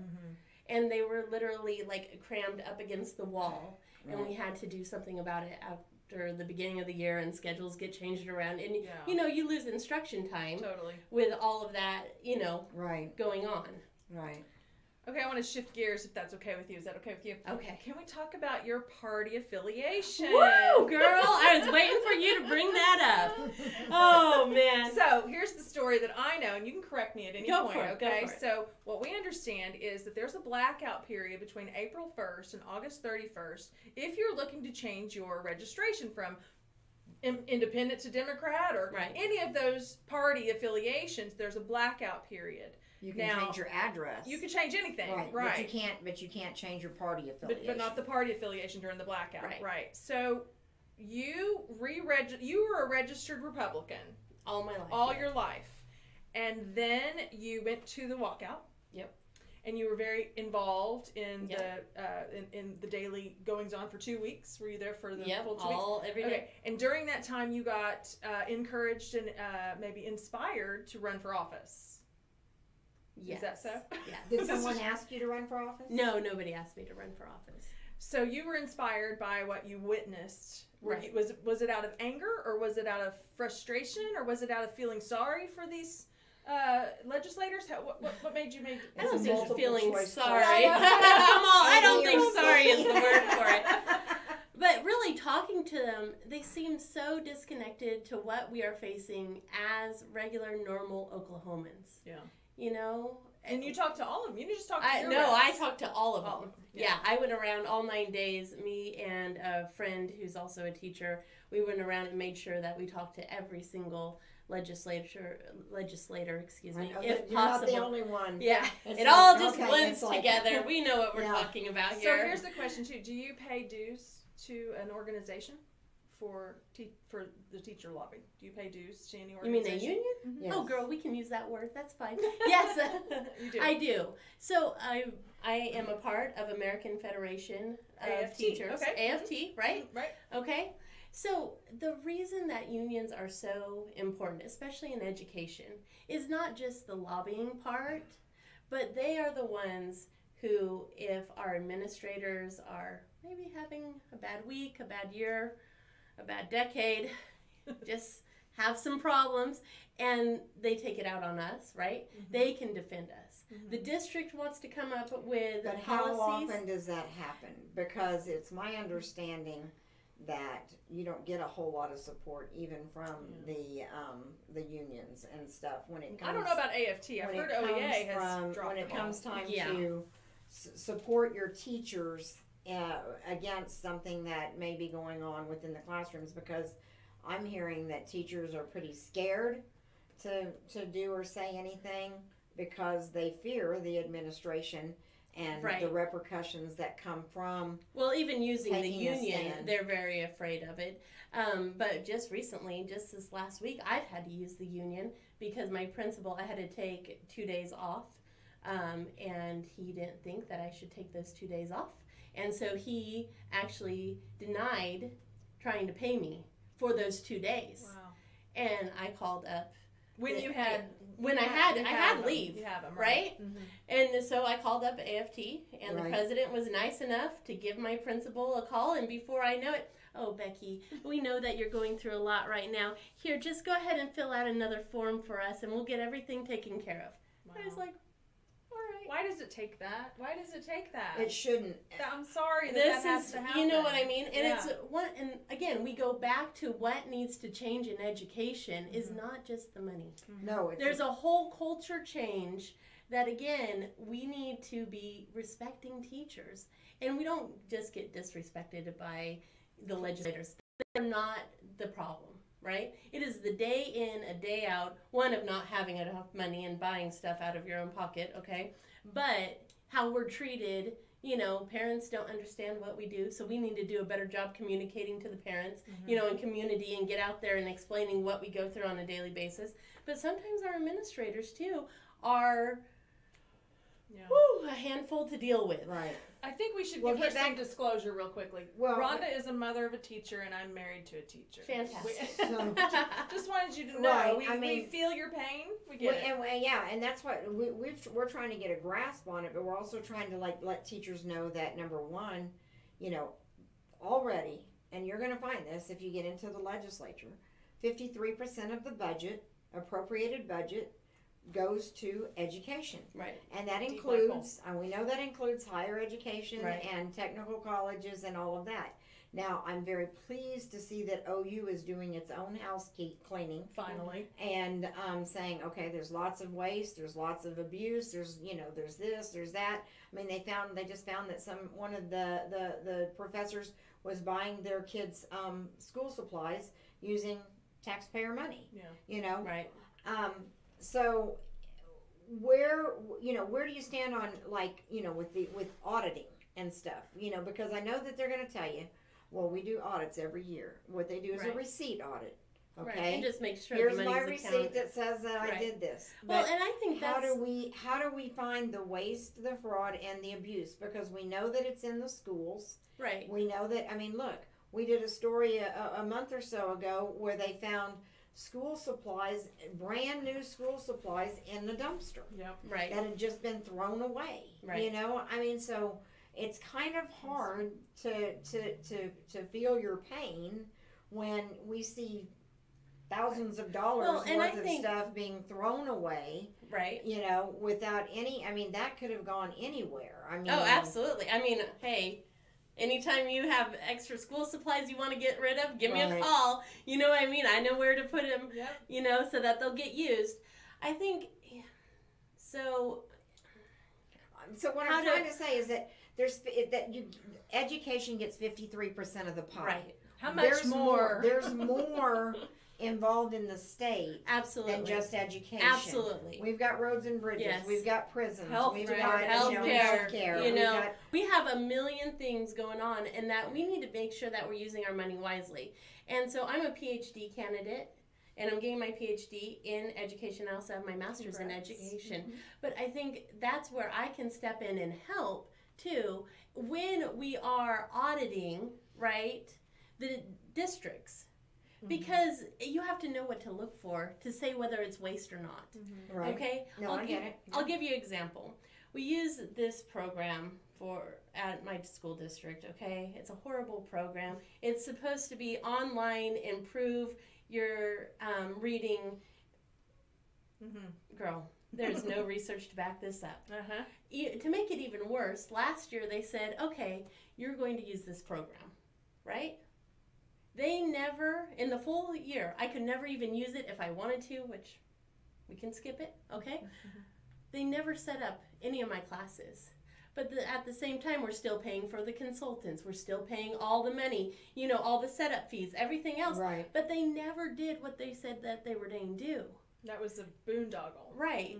and they were literally like crammed up against the wall, and we had to do something about it after the beginning of the year, and schedules get changed around, and you know, you lose instruction time with all of that, you know, going on. Right. Okay, I want to shift gears if that's okay with you. Is that okay with you? Okay. Can we talk about your party affiliation? Woo, girl! I was waiting for you to bring that up. Oh, man. So here's the story that I know, and you can correct me at any point, okay? Go for it. So what we understand is that there's a blackout period between April 1st and August 31st if you're looking to change your registration from independent to Democrat or any of those party affiliations. There's a blackout period. You can change your address. You can change anything, right? But you can't change your party affiliation. But not the party affiliation during the blackout, right? So you were a registered Republican all my life, all your life, and then you went to the walkout. Yep. And you were very involved in the daily goings on for 2 weeks. Were you there for the full 2 weeks? Every day. And during that time, you got encouraged and maybe inspired to run for office. Yes. Is that so? Yeah. Did someone ask you to run for office? No, nobody asked me to run for office. So you were inspired by what you witnessed. Was it out of anger, or was it out of frustration, or was it out of feeling sorry for these legislators? What made you make? I don't think feeling sorry. I don't think sorry is the word for it. But really, talking to them, they seem so disconnected to what we are facing as regular, normal Oklahomans. Yeah. You know? And you talked to all of them. You didn't just talk to your No, I reps. talked to all of them. Yeah, I went around all 9 days. Me and a friend who's also a teacher, we went around and made sure that we talked to every single legislator, excuse me, if you're possible. Not the only one. Yeah, It's it like, all just okay, blends it's like- together. We know what we're talking about here. So here's the question too: do you pay dues to an organization for the teacher lobby? Do you pay dues to any You mean organization? a union? Mm-hmm. Yes. Oh, girl, we can use that word. That's fine. Yes, You do. I do. So I am a part of American Federation of AFT, Teachers. okay. AFT, right? Right. Okay. So the reason that unions are so important, especially in education, is not just the lobbying part, but they are the ones who, if our administrators are maybe having a bad week, a bad year, a bad decade, just have some problems, and they take it out on us, right? They can defend us. The district wants to come up with But policies. how often does that happen? Because it's my understanding that you don't get a whole lot of support even from the unions and stuff when it comes. I don't know about AFT. I've heard OEA has dropped when it the ball. comes time to support your teachers against something that may be going on within the classrooms, because I'm hearing that teachers are pretty scared to do or say anything because they fear the administration and the repercussions that come from. Well, even using the taking a union, stand. they're very afraid of it. But just recently, just this last week, I've had to use the union because my principal, I had to take 2 days off, and he didn't think that I should take those 2 days off. And so he actually denied trying to pay me for those 2 days. Wow. And I called up. When I you had them. leave, You have them, right? Mm-hmm. And so I called up AFT, and the president was nice enough to give my principal a call, and before I know it, oh, Becky, we know that you're going through a lot right now. Here, just go ahead and fill out another form for us, and we'll get everything taken care of. Wow. I was like, Why does it take that? Why does it take that? It shouldn't. I'm sorry This that has is, to happen. you know what I mean? And it's what, and again, we go back to what needs to change in education is not just the money. No, There's a whole culture change that, again, we need to be respecting teachers. And we don't just get disrespected by the legislators. They're not the problem, right? It is the day in, a day out, one, of not having enough money and buying stuff out of your own pocket, okay? But how we're treated, you know, parents don't understand what we do, so we need to do a better job communicating to the parents, you know, in community, and get out there and explaining what we go through on a daily basis. But sometimes our administrators, too, are a handful to deal with. Right. I think we should give her some disclosure real quickly. Well, Rhonda is a mother of a teacher, and I'm married to a teacher. Fantastic. Just wanted you to know. Right, We feel your pain. We get it. And that's what we're trying to get a grasp on it, but we're also trying to let teachers know that, number one, you know, already, and you're going to find this if you get into the legislature, 53% of the budget, appropriated budget, goes to education. Right. And that includes, and we know that includes higher education and technical colleges and all of that. Now, I'm very pleased to see that OU is doing its own house cleaning. Finally. And saying, okay, there's lots of waste, there's lots of abuse, there's this, there's that. I mean, they just found that one of the professors was buying their kids' school supplies using taxpayer money. Yeah. You know? Right. So where do you stand on, like, you know, with auditing and stuff, you know, because I know that they're going to tell you, well, we do audits every year. What they do is a receipt audit. Okay. Right. And just make sure here's the my money's receipt that says that I did this. Well, and I think how do we find the waste, the fraud, and the abuse? Because we know that it's in the schools. Right. We know that. I mean, look, we did a story a month or so ago where they found school supplies, brand new school supplies, in the dumpster. Yep. Right. That had just been thrown away. Right. You know, I mean, so it's kind of hard to feel your pain when we see thousands of dollars worth of stuff being thrown away. Right. You know, without any. I mean, that could have gone anywhere. I mean. Oh, absolutely. I mean, hey. Anytime you have extra school supplies you want to get rid of, give me a call. You know what I mean? I know where to put them, you know, so that they'll get used. I think, so what I'm trying to say is that education gets 53% of the pie. Right. How much more? There's more involved in the state than just education. Absolutely. We've got roads and bridges. We've got prisons. We've got healthcare. You know, we have a million things going on, and that we need to make sure that we're using our money wisely. And so I'm a PhD candidate, and I'm getting my PhD in education. I also have my master's in education. But I think that's where I can step in and help, too, when we are auditing, right, the districts. Because you have to know what to look for to say whether it's waste or not. Right. Okay? No, I get it. I'll give you an example. We use this program at my school district, okay? It's a horrible program. It's supposed to be online, improve your reading. Girl, there's no research to back this up. To make it even worse, last year they said, okay, you're going to use this program, right? They never, in the full year, I could never even use it if I wanted to, which we can skip it, okay? They never set up any of my classes. But at the same time, we're still paying for the consultants. We're still paying all the money, you know, all the setup fees, everything else. Right. But they never did what they said that they were going to do. That was a boondoggle. Right.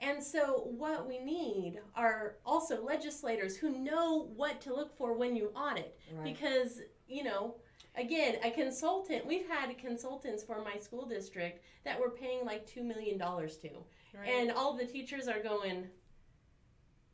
And so what we need are also legislators who know what to look for when you audit. Because, you know, again, a consultant, we've had consultants for my school district that we're paying like $2 million to. Right. And all the teachers are going,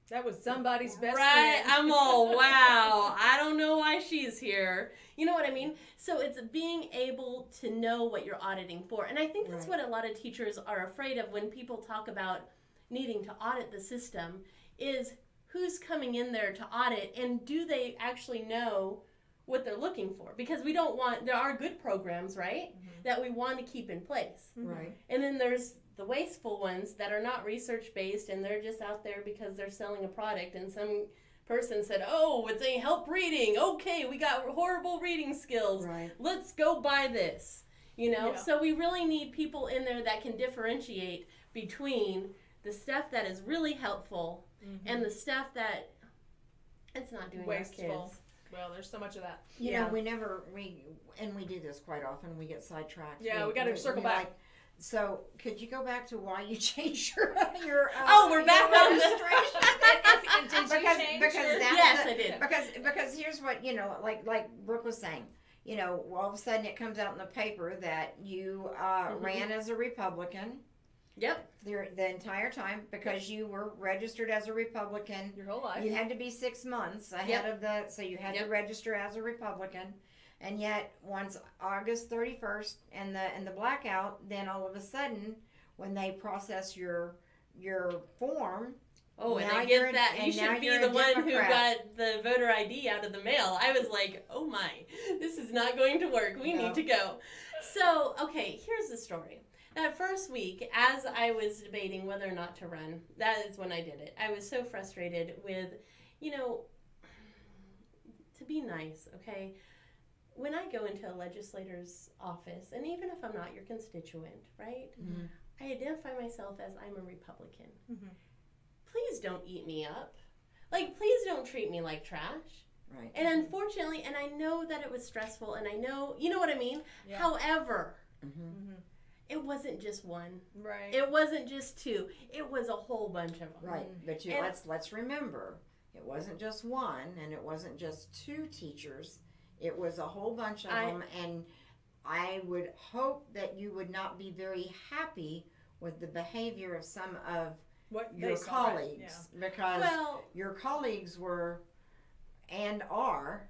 that was somebody's best friend. Right, I'm all, wow, I don't know why she's here. You know what I mean? So it's being able to know what you're auditing for. And I think that's what a lot of teachers are afraid of when people talk about needing to audit the system, is who's coming in there to audit, and do they actually know what they're looking for, because we don't want, there are good programs, right, that we want to keep in place. Right. And then there's the wasteful ones that are not research-based, and they're just out there because they're selling a product, and some person said, oh, it's a help reading. Okay, we got horrible reading skills. Right. Let's go buy this. You know? Yeah. So we really need people in there that can differentiate between the stuff that is really helpful and the stuff that it's not doing Wasteful. our kids. Well, there's so much of that. You know, we do this quite often. We get sidetracked. Yeah, we got to circle back. Like, so, could you go back to why you changed your we're back on the Did you change because yours? that's Yes, I did. Because here's what, you know, like Brooke was saying, you know, all of a sudden it comes out in the paper that you ran as a Republican. Yep. The entire time, because you were registered as a Republican. Your whole life. You had to be 6 months ahead of so you had to register as a Republican. And yet, once August 31st and the blackout, then all of a sudden, when they process your form, oh, and now I get you're- that. and You now should be you're the a one who Democrat. got the voter ID out of the mail. I was like, oh my, this is not going to work. We need to go. So, okay, here's the story. That first week, as I was debating whether or not to run, that is when I did it. I was so frustrated with, you know, to be nice, okay? When I go into a legislator's office, and even if I'm not your constituent, right, I identify myself as I'm a Republican. Please don't eat me up. Like, please don't treat me like trash. Right. And unfortunately, and I know that it was stressful, and I know, you know what I mean? Yeah. However, it wasn't just one. Right. It wasn't just two. It was a whole bunch of them. Right, but let's remember, it wasn't just one, and it wasn't just two teachers. It was a whole bunch of them, and I would hope that you would not be very happy with the behavior of some of your colleagues, because your colleagues were and are.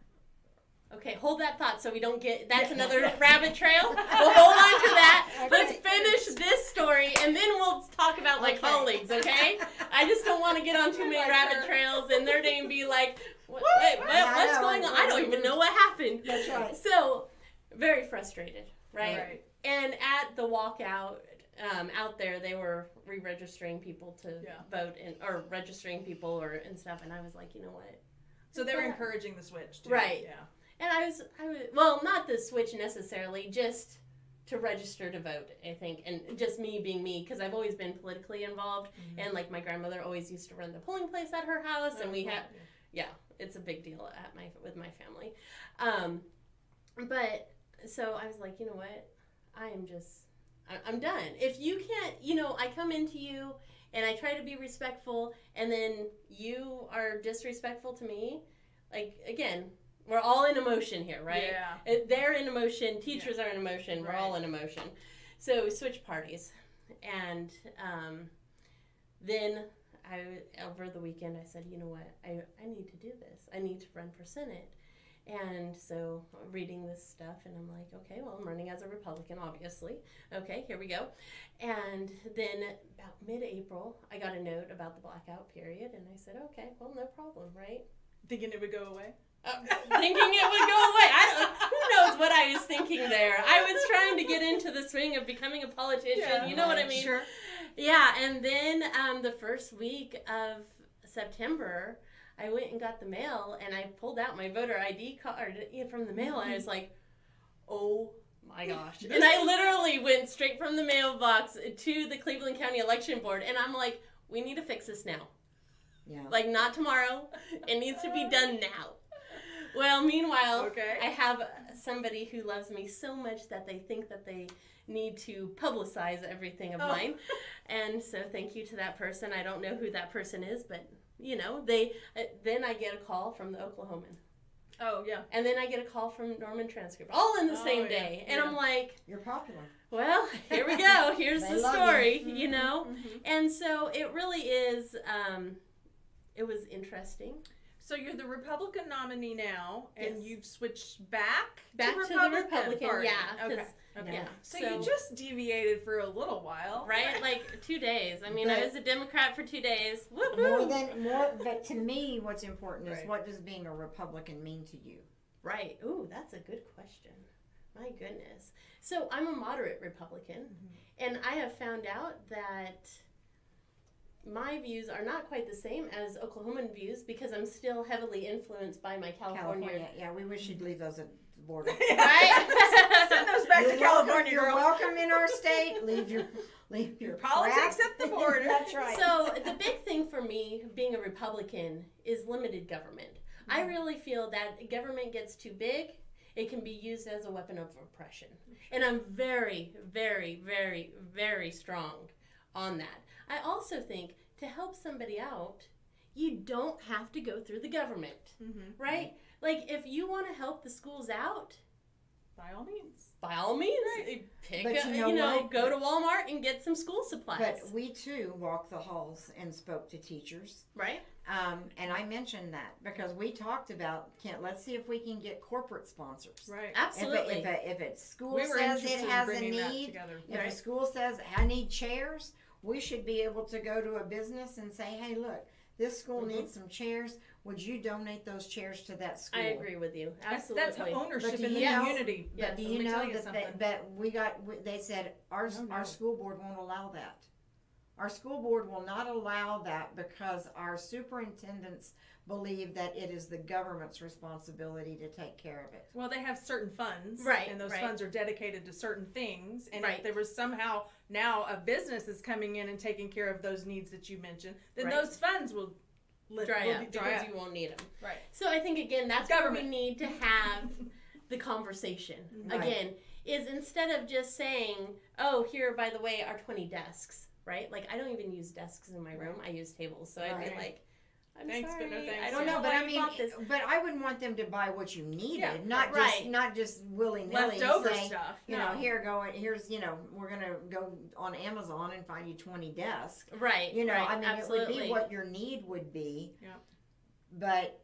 Okay, hold that thought so we don't get, that's another rabbit trail. We'll hold on to that. Let's finish this story, and then we'll talk about my colleagues, okay? I just don't want to get on too many rabbit trails, and they're going to be like, what's going on? I don't even know what happened. That's right. So, very frustrated, right? And at the walkout, out there, they were re-registering people to vote, or registering people and stuff, and I was like, you know what? So they were encouraging the switch, too. Right. Yeah. And I was, well, not the switch necessarily, just to register to vote, I think, and just me being me, because I've always been politically involved, and like my grandmother always used to run the polling place at her house, and we had, it's a big deal with my family. But so I was like, you know what, I'm done. If you can't, you know, I come into you and I try to be respectful, and then you are disrespectful to me, like, again, we're all in emotion here, right? Yeah. They're in emotion. Teachers are in emotion. We're all in emotion. So we switched parties. And then over the weekend, I said, you know what? I need to do this. I need to run for Senate. And so I'm reading this stuff, and I'm like, okay, well, I'm running as a Republican, obviously. Okay, here we go. And then about mid-April, I got a note about the blackout period, and I said, okay, well, no problem, right? Thinking it would go away? Thinking it would go away. Who knows what I was thinking there? I was trying to get into the swing of becoming a politician. You know what I mean? Sure. Yeah, and then the first week of September, I went and got the mail, and I pulled out my voter ID card from the mail, and I was like, oh my gosh. And I literally went straight from the mailbox to the Cleveland County Election Board, and I'm like, we need to fix this now. Yeah. Like, not tomorrow. It needs to be done now. Well, meanwhile, I have somebody who loves me so much that they think that they need to publicize everything of mine. And so thank you to that person. I don't know who that person is, but, you know, then I get a call from the Oklahoman. Oh, yeah. And then I get a call from Norman Transcript, all in the same day. And I'm like, you're popular. Well, here we go. Here's the story, you know? And so it really is, it was interesting. So you're the Republican nominee now, and you've switched back to the Republican Party. Yeah. Okay. Yeah. So you just deviated for a little while, right? Like 2 days. I mean, I was a Democrat for 2 days. Woohoo! But to me, what's important is what does being a Republican mean to you? Right. Ooh, that's a good question. My goodness. So I'm a moderate Republican, and I have found out that my views are not quite the same as Oklahoman views because I'm still heavily influenced by my California. Yeah, we wish you'd leave those at the border. Right? Send those back to California, You're girl. welcome in our state. Leave your Politics crap. at the border. That's right. So the big thing for me, being a Republican, is limited government. I really feel that government gets too big, it can be used as a weapon of oppression. And I'm very, very, very, very strong on that. I also think to help somebody out, you don't have to go through the government, right? Like, if you want to help the schools out, by all means. By all means, pick But a, you know what? go to Walmart and get some school supplies. But we too walked the halls and spoke to teachers. Right? And I mentioned that because we talked about, let's see if we can get corporate sponsors. Right. Absolutely. If a school We were says interested it in has a bringing that need, together. if Right. a school says, I need chairs, we should be able to go to a business and say, hey, look, this school needs some chairs. Would you donate those chairs to that school? I agree with you. Absolutely. That's ownership But do in the you know- community. Yeah, But Do let you me know tell you that something. they said our school board won't allow that. Our school board will not allow that because our superintendents believe that it is the government's responsibility to take care of it. Well, they have certain funds, Right, and those right. funds are dedicated to certain things. And Right. if there was somehow now a business is coming in and taking care of those needs that you mentioned, then Right. those funds will dry will up be because you won't need them. Right. So I think, again, that's Government. where we need to have the conversation. Right. Again, is instead of just saying, oh, here, by the way, are 20 desks, right? Like, I don't even use desks in my room. I use tables. So I'd be Right. like, I'm Thanks, but sorry, no thanks. I don't Yeah. know but why I you mean, bought this. but I would want them to buy what you needed, Yeah, not just willy nilly Leftover say, stuff. you know, No. here's we're gonna go on Amazon and find you 20 desks. Right. You know, right, I mean, absolutely. it would be what your need would be. Yeah. But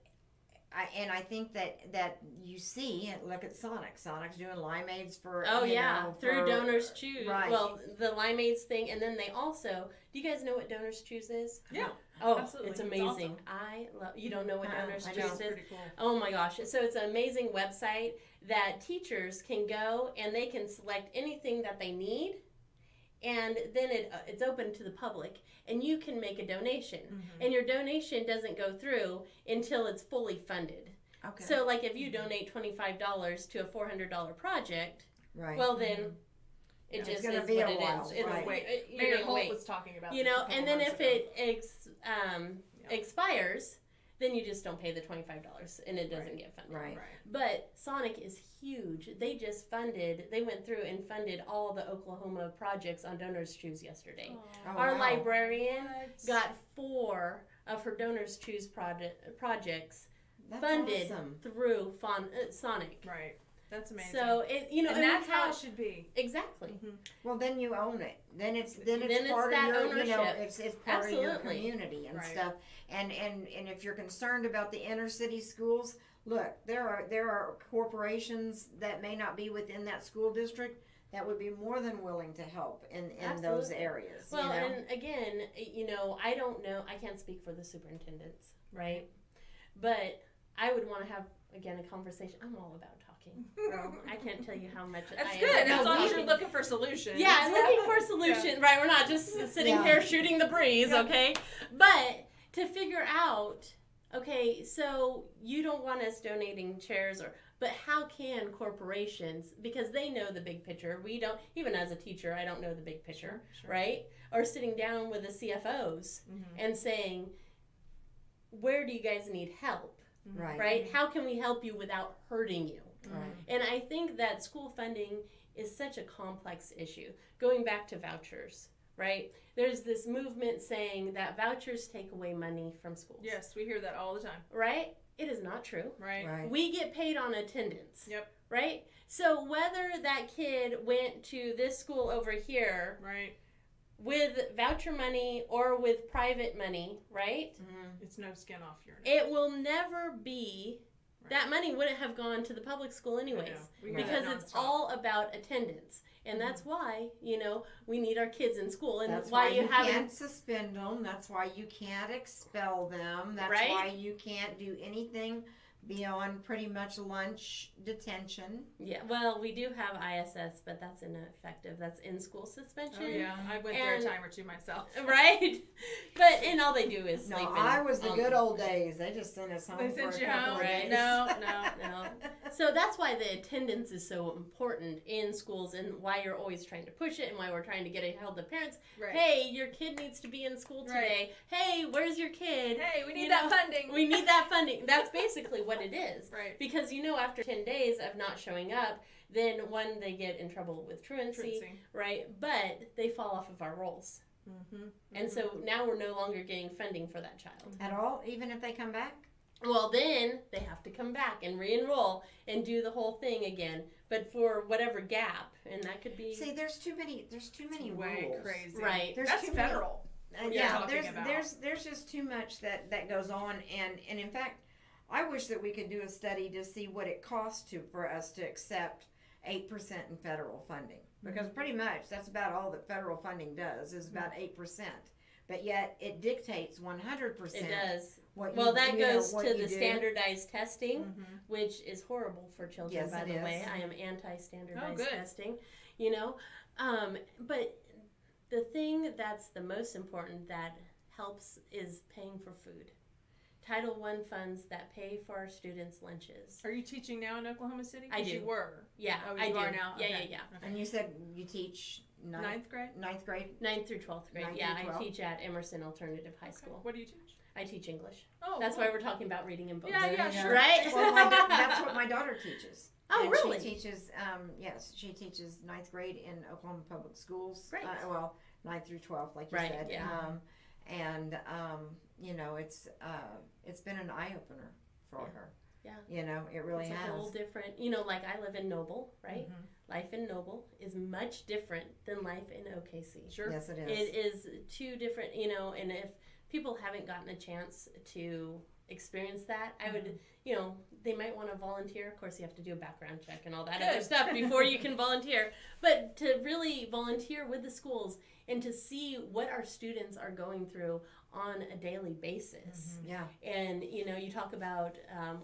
I think that you see, look at Sonic. Sonic's doing limeades for Oh, yeah, through Donors Choose. Right. Well, the limeades thing, and then they also, do you guys know what Donors Choose is? Yeah. Oh, Absolutely. it's It's amazing. awesome. I love, you don't know what Donors I Choose don't. is? Pretty cool. Oh my gosh. So it's an amazing website that teachers can go and they can select anything that they need, and then it's open to the public, and you can make a donation. And your donation doesn't go through until it's fully funded. Okay. So like if you donate $25 to a $400 project, right. well then it It's just gonna is be what a it while, is. It's right. you Mayor didn't Holt wait. was talking about You this know, a couple and then months if ago. it expires, then you just don't pay the $25 and it doesn't get funded. Right. But Sonic is huge. They went through and funded all the Oklahoma projects on Donors Choose yesterday. Oh, Our wow. librarian got 4 of her Donors Choose projects That's funded awesome. through Sonic. Right. That's amazing. So it, you know, and that's how how it should be. exactly. Well, then you own it. Then it's Then it's part that of your, ownership. it's part of your Absolutely. community and Right. stuff. And if you're concerned about the inner city schools, look, there are corporations that may not be within that school district that would be more than willing to help in those Absolutely. areas. Well, you know? and again, you know, I don't know. I can't speak for the superintendents, right? But I would want to have again a conversation. I'm all about talking. I can't tell you how much That's I good. am As about long as you're talking. looking for solutions. Yeah, I'm looking for a solution, right? We're not just sitting Yeah. here shooting the breeze, okay? But to figure out, okay, so you don't want us donating chairs but how can corporations, because they know the big picture, we don't, even as a teacher, I don't know the big picture, Sure. right? Or sitting down with the CFOs and saying, where do you guys need help, right? How can we help you without hurting you? Right. And I think that school funding is such a complex issue. Going back to vouchers, right? There's this movement saying that vouchers take away money from schools. Yes, we hear that all the time. Right? It is not true. Right. Right. We get paid on attendance. Yep. Right? So whether that kid went to this school over here Right. with voucher money or with private money, right? It's no skin off your nose. It will never be, that money wouldn't have gone to the public school anyways. We hear Because that it's nonstop. all about attendance. And that's why, you know, we need our kids in school. And That's why why you you haven't. can't suspend them. That's why you can't expel them. That's Right? why you can't do anything beyond pretty much lunch detention. Yeah, well, we do have ISS, but that's ineffective. That's in-school suspension. Oh, yeah. I went through a time or two myself. Right? and all they do is sleep. No, I was the good old days. They just sent us home. They sent for a you couple home? of days. No. So that's why the attendance is so important in schools, and why you're always trying to push it, and why we're trying to get a hold of parents. Right. Hey, your kid needs to be in school today. Right. Hey, where's your kid? Hey, we need that funding. We need that funding. That's basically what it is. Right. Because, after 10 days of not showing up, then one, they get in trouble with truancy. Right? But they fall off of our rolls. Mm-hmm. And so now we're no longer getting funding for that child. At all, even if they come back? Well, then they have to come back and re-enroll and do the whole thing again, but for whatever gap, and that could be. See, there's too many way rules. crazy. Right. That's federal. There's just too much that goes on, and in fact, I wish that we could do a study to see what it costs for us to accept 8% in federal funding, because pretty much that's about all that federal funding does is about 8%. But yet it dictates 100%. It does. That goes to the standardized testing, which is horrible for children, yes, by the way. I am anti-standardized testing, But the thing that's the most important that helps is paying for food. Title I funds that pay for our students' lunches. Are you teaching now in Oklahoma City? I do. You were. Yeah, I do. Are now. Yeah, okay. yeah. Okay. And you said you teach ninth grade? 9th through 12th grade. I teach at Emerson Alternative High School. What do you teach? I teach English. Oh, that's why we're talking about reading in books. Yeah, sure. Right? Well, that's what my daughter teaches. Oh, and really? She teaches, she teaches 9th grade in Oklahoma Public Schools. Great. 9th through 12th, like you said. Yeah. It's been an eye opener for her. Yeah. It really has. It's a whole different, like I live in Noble, right? Mm-hmm. Life in Noble is much different than life in OKC. Sure. Yes, it is. It is two different, and if people haven't gotten a chance to experience that, I would, they might want to volunteer. Of course, you have to do a background check and all that other stuff before you can volunteer. But to really volunteer with the schools and to see what our students are going through on a daily basis. Yeah. And, you talk about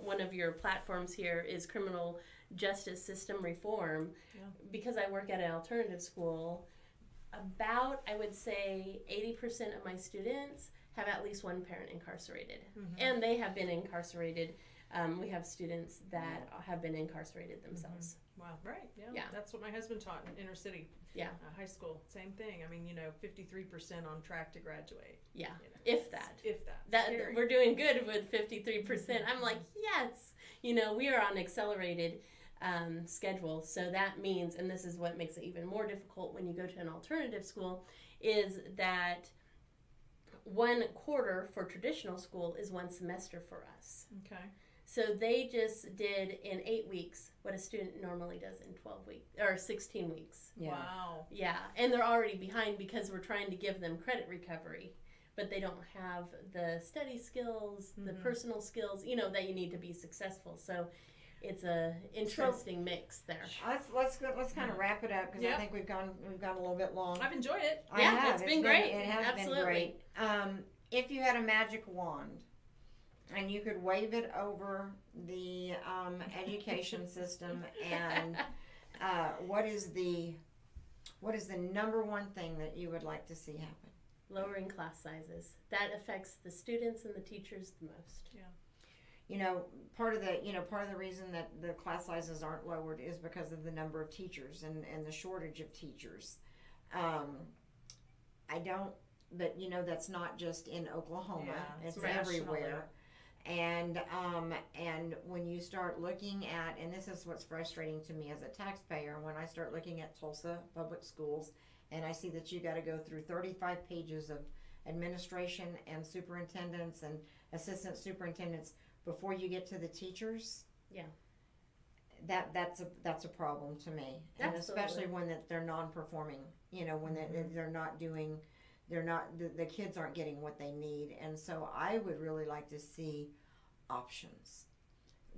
one of your platforms here is criminal justice system reform. Yeah. Because I work at an alternative school, about, I would say, 80% of my students have at least one parent incarcerated. Mm-hmm. And they have been incarcerated. We have students that have been incarcerated themselves. Wow, right. Yeah. That's what my husband taught in inner city. Yeah. High school, same thing. I mean, 53% on track to graduate. Yeah, if that. That we're doing good with 53%. I'm like, yes. We are on accelerated schedule. So that means, and this is what makes it even more difficult when you go to an alternative school, is that 1 quarter for traditional school is 1 semester for us. Okay. So they just did in 8 weeks what a student normally does in 12 weeks or 16 weeks. Yeah. Wow. Yeah, and they're already behind because we're trying to give them credit recovery, but they don't have the study skills, the personal skills, that you need to be successful. So it's a interesting mix there. Let's kind of wrap it up because I think we've gone a little bit long. I've enjoyed it. It's been great. It has been great. If you had a magic wand and you could wave it over the education system, and what is the number one thing that you would like to see happen? Lowering class sizes. That affects the students and the teachers the most. Yeah. Part of the reason that the class sizes aren't lowered is because of the number of teachers and the shortage of teachers. But that's not just in Oklahoma. Yeah, it's everywhere. And when you start looking at, and this is what's frustrating to me as a taxpayer, when I start looking at Tulsa public schools and I see that you got to go through 35 pages of administration and superintendents and assistant superintendents before you get to the teachers. Yeah. That's a problem to me. Absolutely. And especially when they're non-performing, when they're not doing, the kids aren't getting what they need. And so I would really like to see options.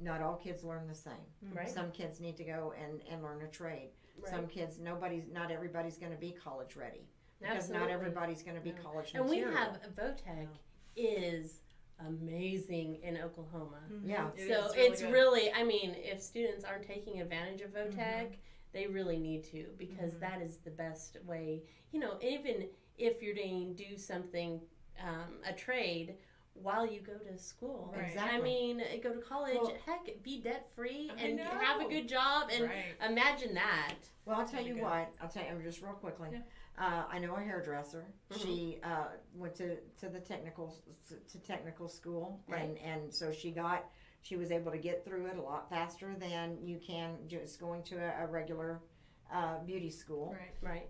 Not all kids learn the same. Right. Some kids need to go and learn a trade. Right. Some kids, not everybody's going to be college ready. Because not everybody's going to be college and material. We have VOTEC is amazing in Oklahoma. Yeah. So it's really, I mean, if students aren't taking advantage of VOTEC, they really need to, because that is the best way. You know, even if you're going to do something, a trade, while you go to school. Right. Exactly. I mean, go to college, heck, be debt-free and have a good job, and imagine that. Well, I'll tell you what, just real quickly. Yeah. I know a hairdresser. She went to the technical school, and so she was able to get through it a lot faster than you can just going to a regular beauty school. Right.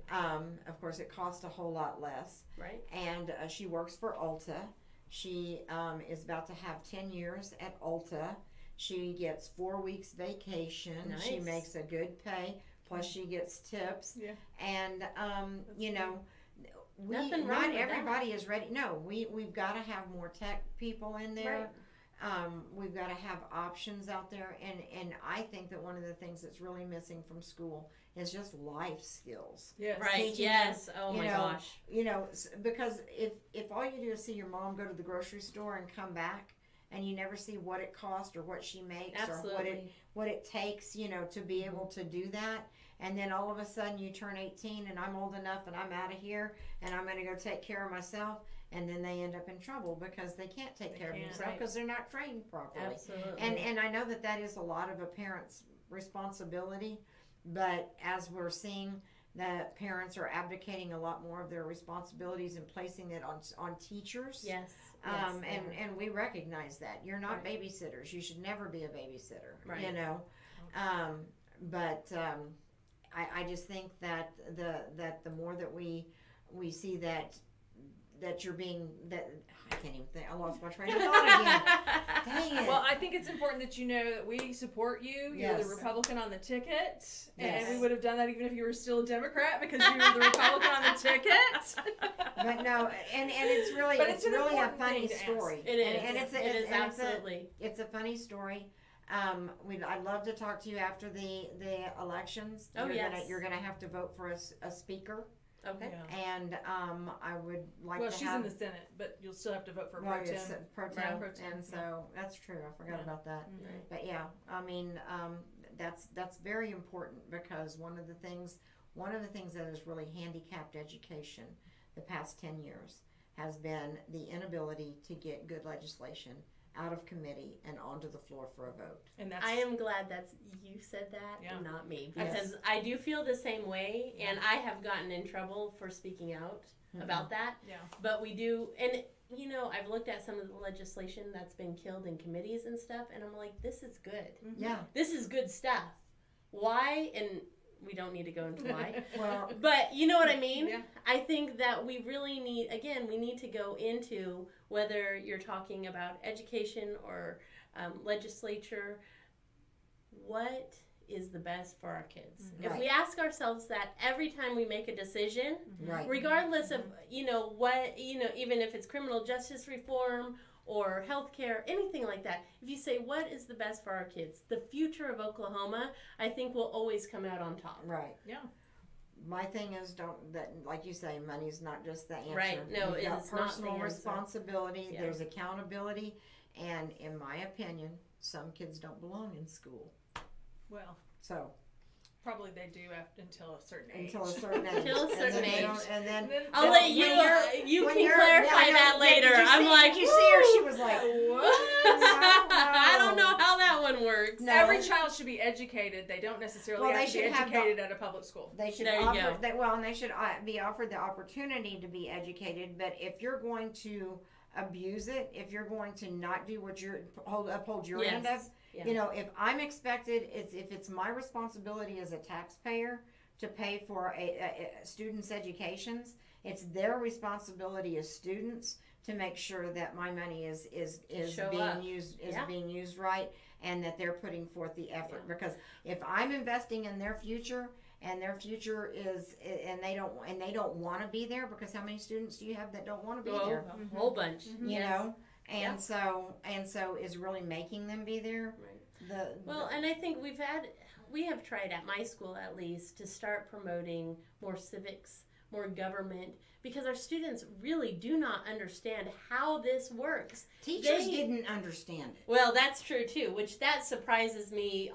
Of course, it costs a whole lot less. Right. And she works for Ulta. She is about to have 10 years at Ulta. She gets 4 weeks vacation. Nice. She makes a good pay. Plus, she gets tips. Yeah. And you know, not everybody is ready. No, we've got to have more tech people in there. Right. We've got to have options out there, and I think that one of the things that's really missing from school is just life skills. Yes. Right. Yes. Oh my gosh. You know, because if all you do is see your mom go to the grocery store and come back, and you never see what it costs or what she makes Absolutely. or what it takes, you know, to be able to do that, and then all of a sudden you turn 18 and I'm old enough and I'm out of here and I'm going to go take care of myself. And then they end up in trouble because they can't take care of themselves because they're not trained properly. Absolutely. And I know that is a lot of a parent's responsibility, but as we're seeing that parents are abdicating a lot more of their responsibilities and placing it on teachers. Yes. And we recognize that. You're not babysitters. You should never be a babysitter. Right. You know. But I just think that the more that we see that you're being I can't even think. I lost my train of thought again. Dang it. Well, I think it's important that you know that we support you. You're the Republican on the ticket, and we would have done that even if you were still a Democrat because you were the Republican on the ticket. But no, and it's really a funny story. It is. It is absolutely. It's a funny story. I'd love to talk to you after the elections. You're gonna have to vote for a speaker. Okay. Yeah. And I would like to she's in the Senate, but you'll still have to vote for pro tem. And so that's true. I forgot about that. Mm-hmm. But yeah, I mean, that's very important because one of the things that has really handicapped education the past 10 years has been the inability to get good legislation out of committee and onto the floor for a vote. And I am glad that you said that and not me, because I do feel the same way, and I have gotten in trouble for speaking out about that. Yeah. But we do, and you know, I've looked at some of the legislation that's been killed in committees and stuff, and I'm like, this is good. Mm-hmm. Yeah. This is good stuff. Why? And we don't need to go into why. Well, but you know what I mean? Yeah. I think that we really need, again, we need to go into whether you're talking about education or legislature, what is the best for our kids? Mm-hmm. If we ask ourselves that every time we make a decision, regardless of, you know, what, you know, even if it's criminal justice reform or healthcare, anything like that. If you say, what is the best for our kids? The future of Oklahoma, I think, will always come out on top. Right. Yeah. My thing is, like you say, money's not just the answer. Right. No, it's not the personal answer. responsibility. Yeah. There's accountability. And in my opinion, some kids don't belong in school. Well. So. Probably they do until a certain age. Until a certain age. Until a certain age. And then I'll let you can clarify that later. I'm like, did you see her? She was like, what? I don't know how that one works. No. Every child should be educated. They don't necessarily have to be educated at a public school. They should and they should be offered the opportunity to be educated. But if you're going to abuse it, if you're going to not do what uphold your end of. Yeah. You know, if I'm expected, if it's my responsibility as a taxpayer to pay for a students' educations, it's their responsibility as students to make sure that my money is being used right, and that they're putting forth the effort. Yeah. Because if I'm investing in their future, and their future is, and they don't want to be there, because how many students do you have that don't want to be there? A whole bunch. Mm-hmm. You know. And so is really making them be there. Right. And I think we have tried at my school at least to start promoting more civics, more government, because our students really do not understand how this works. Teachers didn't understand it. Well, that's true too, which that surprises me.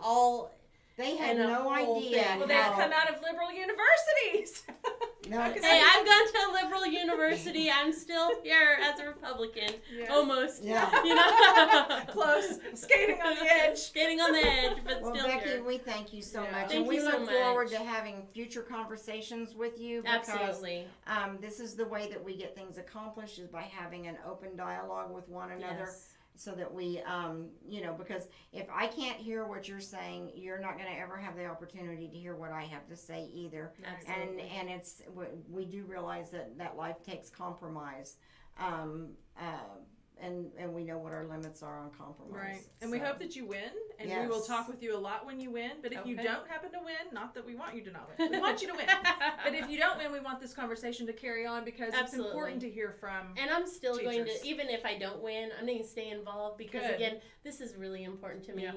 They had no idea. Well, they've come out of liberal universities. No, hey, I've gone to a liberal university. I'm still here as a Republican. Yes. Almost. Yeah. You know? Close. Skating on the edge. Skating on the edge, but well, still Becky, here. we thank you so much. Thank and we you so look forward much. to having future conversations with you. Because, Absolutely. This is the way that we get things accomplished, is by having an open dialogue with one another. Yes. So that we, because if I can't hear what you're saying, you're not going to ever have the opportunity to hear what I have to say either. Absolutely. And it's, we do realize that life takes compromise. And we know what our limits are on compromise. Right. And we hope that you win, and we will talk with you a lot when you win. But if you don't happen to win, not that we want you to not win, we want you to win. But if you don't win, we want this conversation to carry on, because it's important to hear from And I'm still teachers. going to, even if I don't win, I'm going to stay involved, because again, this is really important to me. Yeah.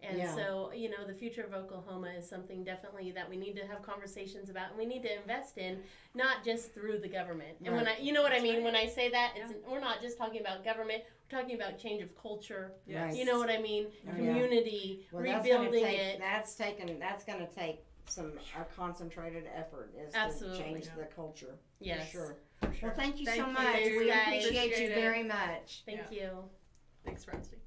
And so, the future of Oklahoma is something definitely that we need to have conversations about, and we need to invest in, not just through the government. And when I, you know what I mean? When I say that, it's, we're not just talking about government, we're talking about change of culture. Yes. You know what I mean? Community, rebuilding it. That's going to take a concentrated effort, is to change the culture. Yes. For sure. For sure. Well, thank you so Thank much. you, We guys. appreciate you very much. Thank you. Thanks, Rusty.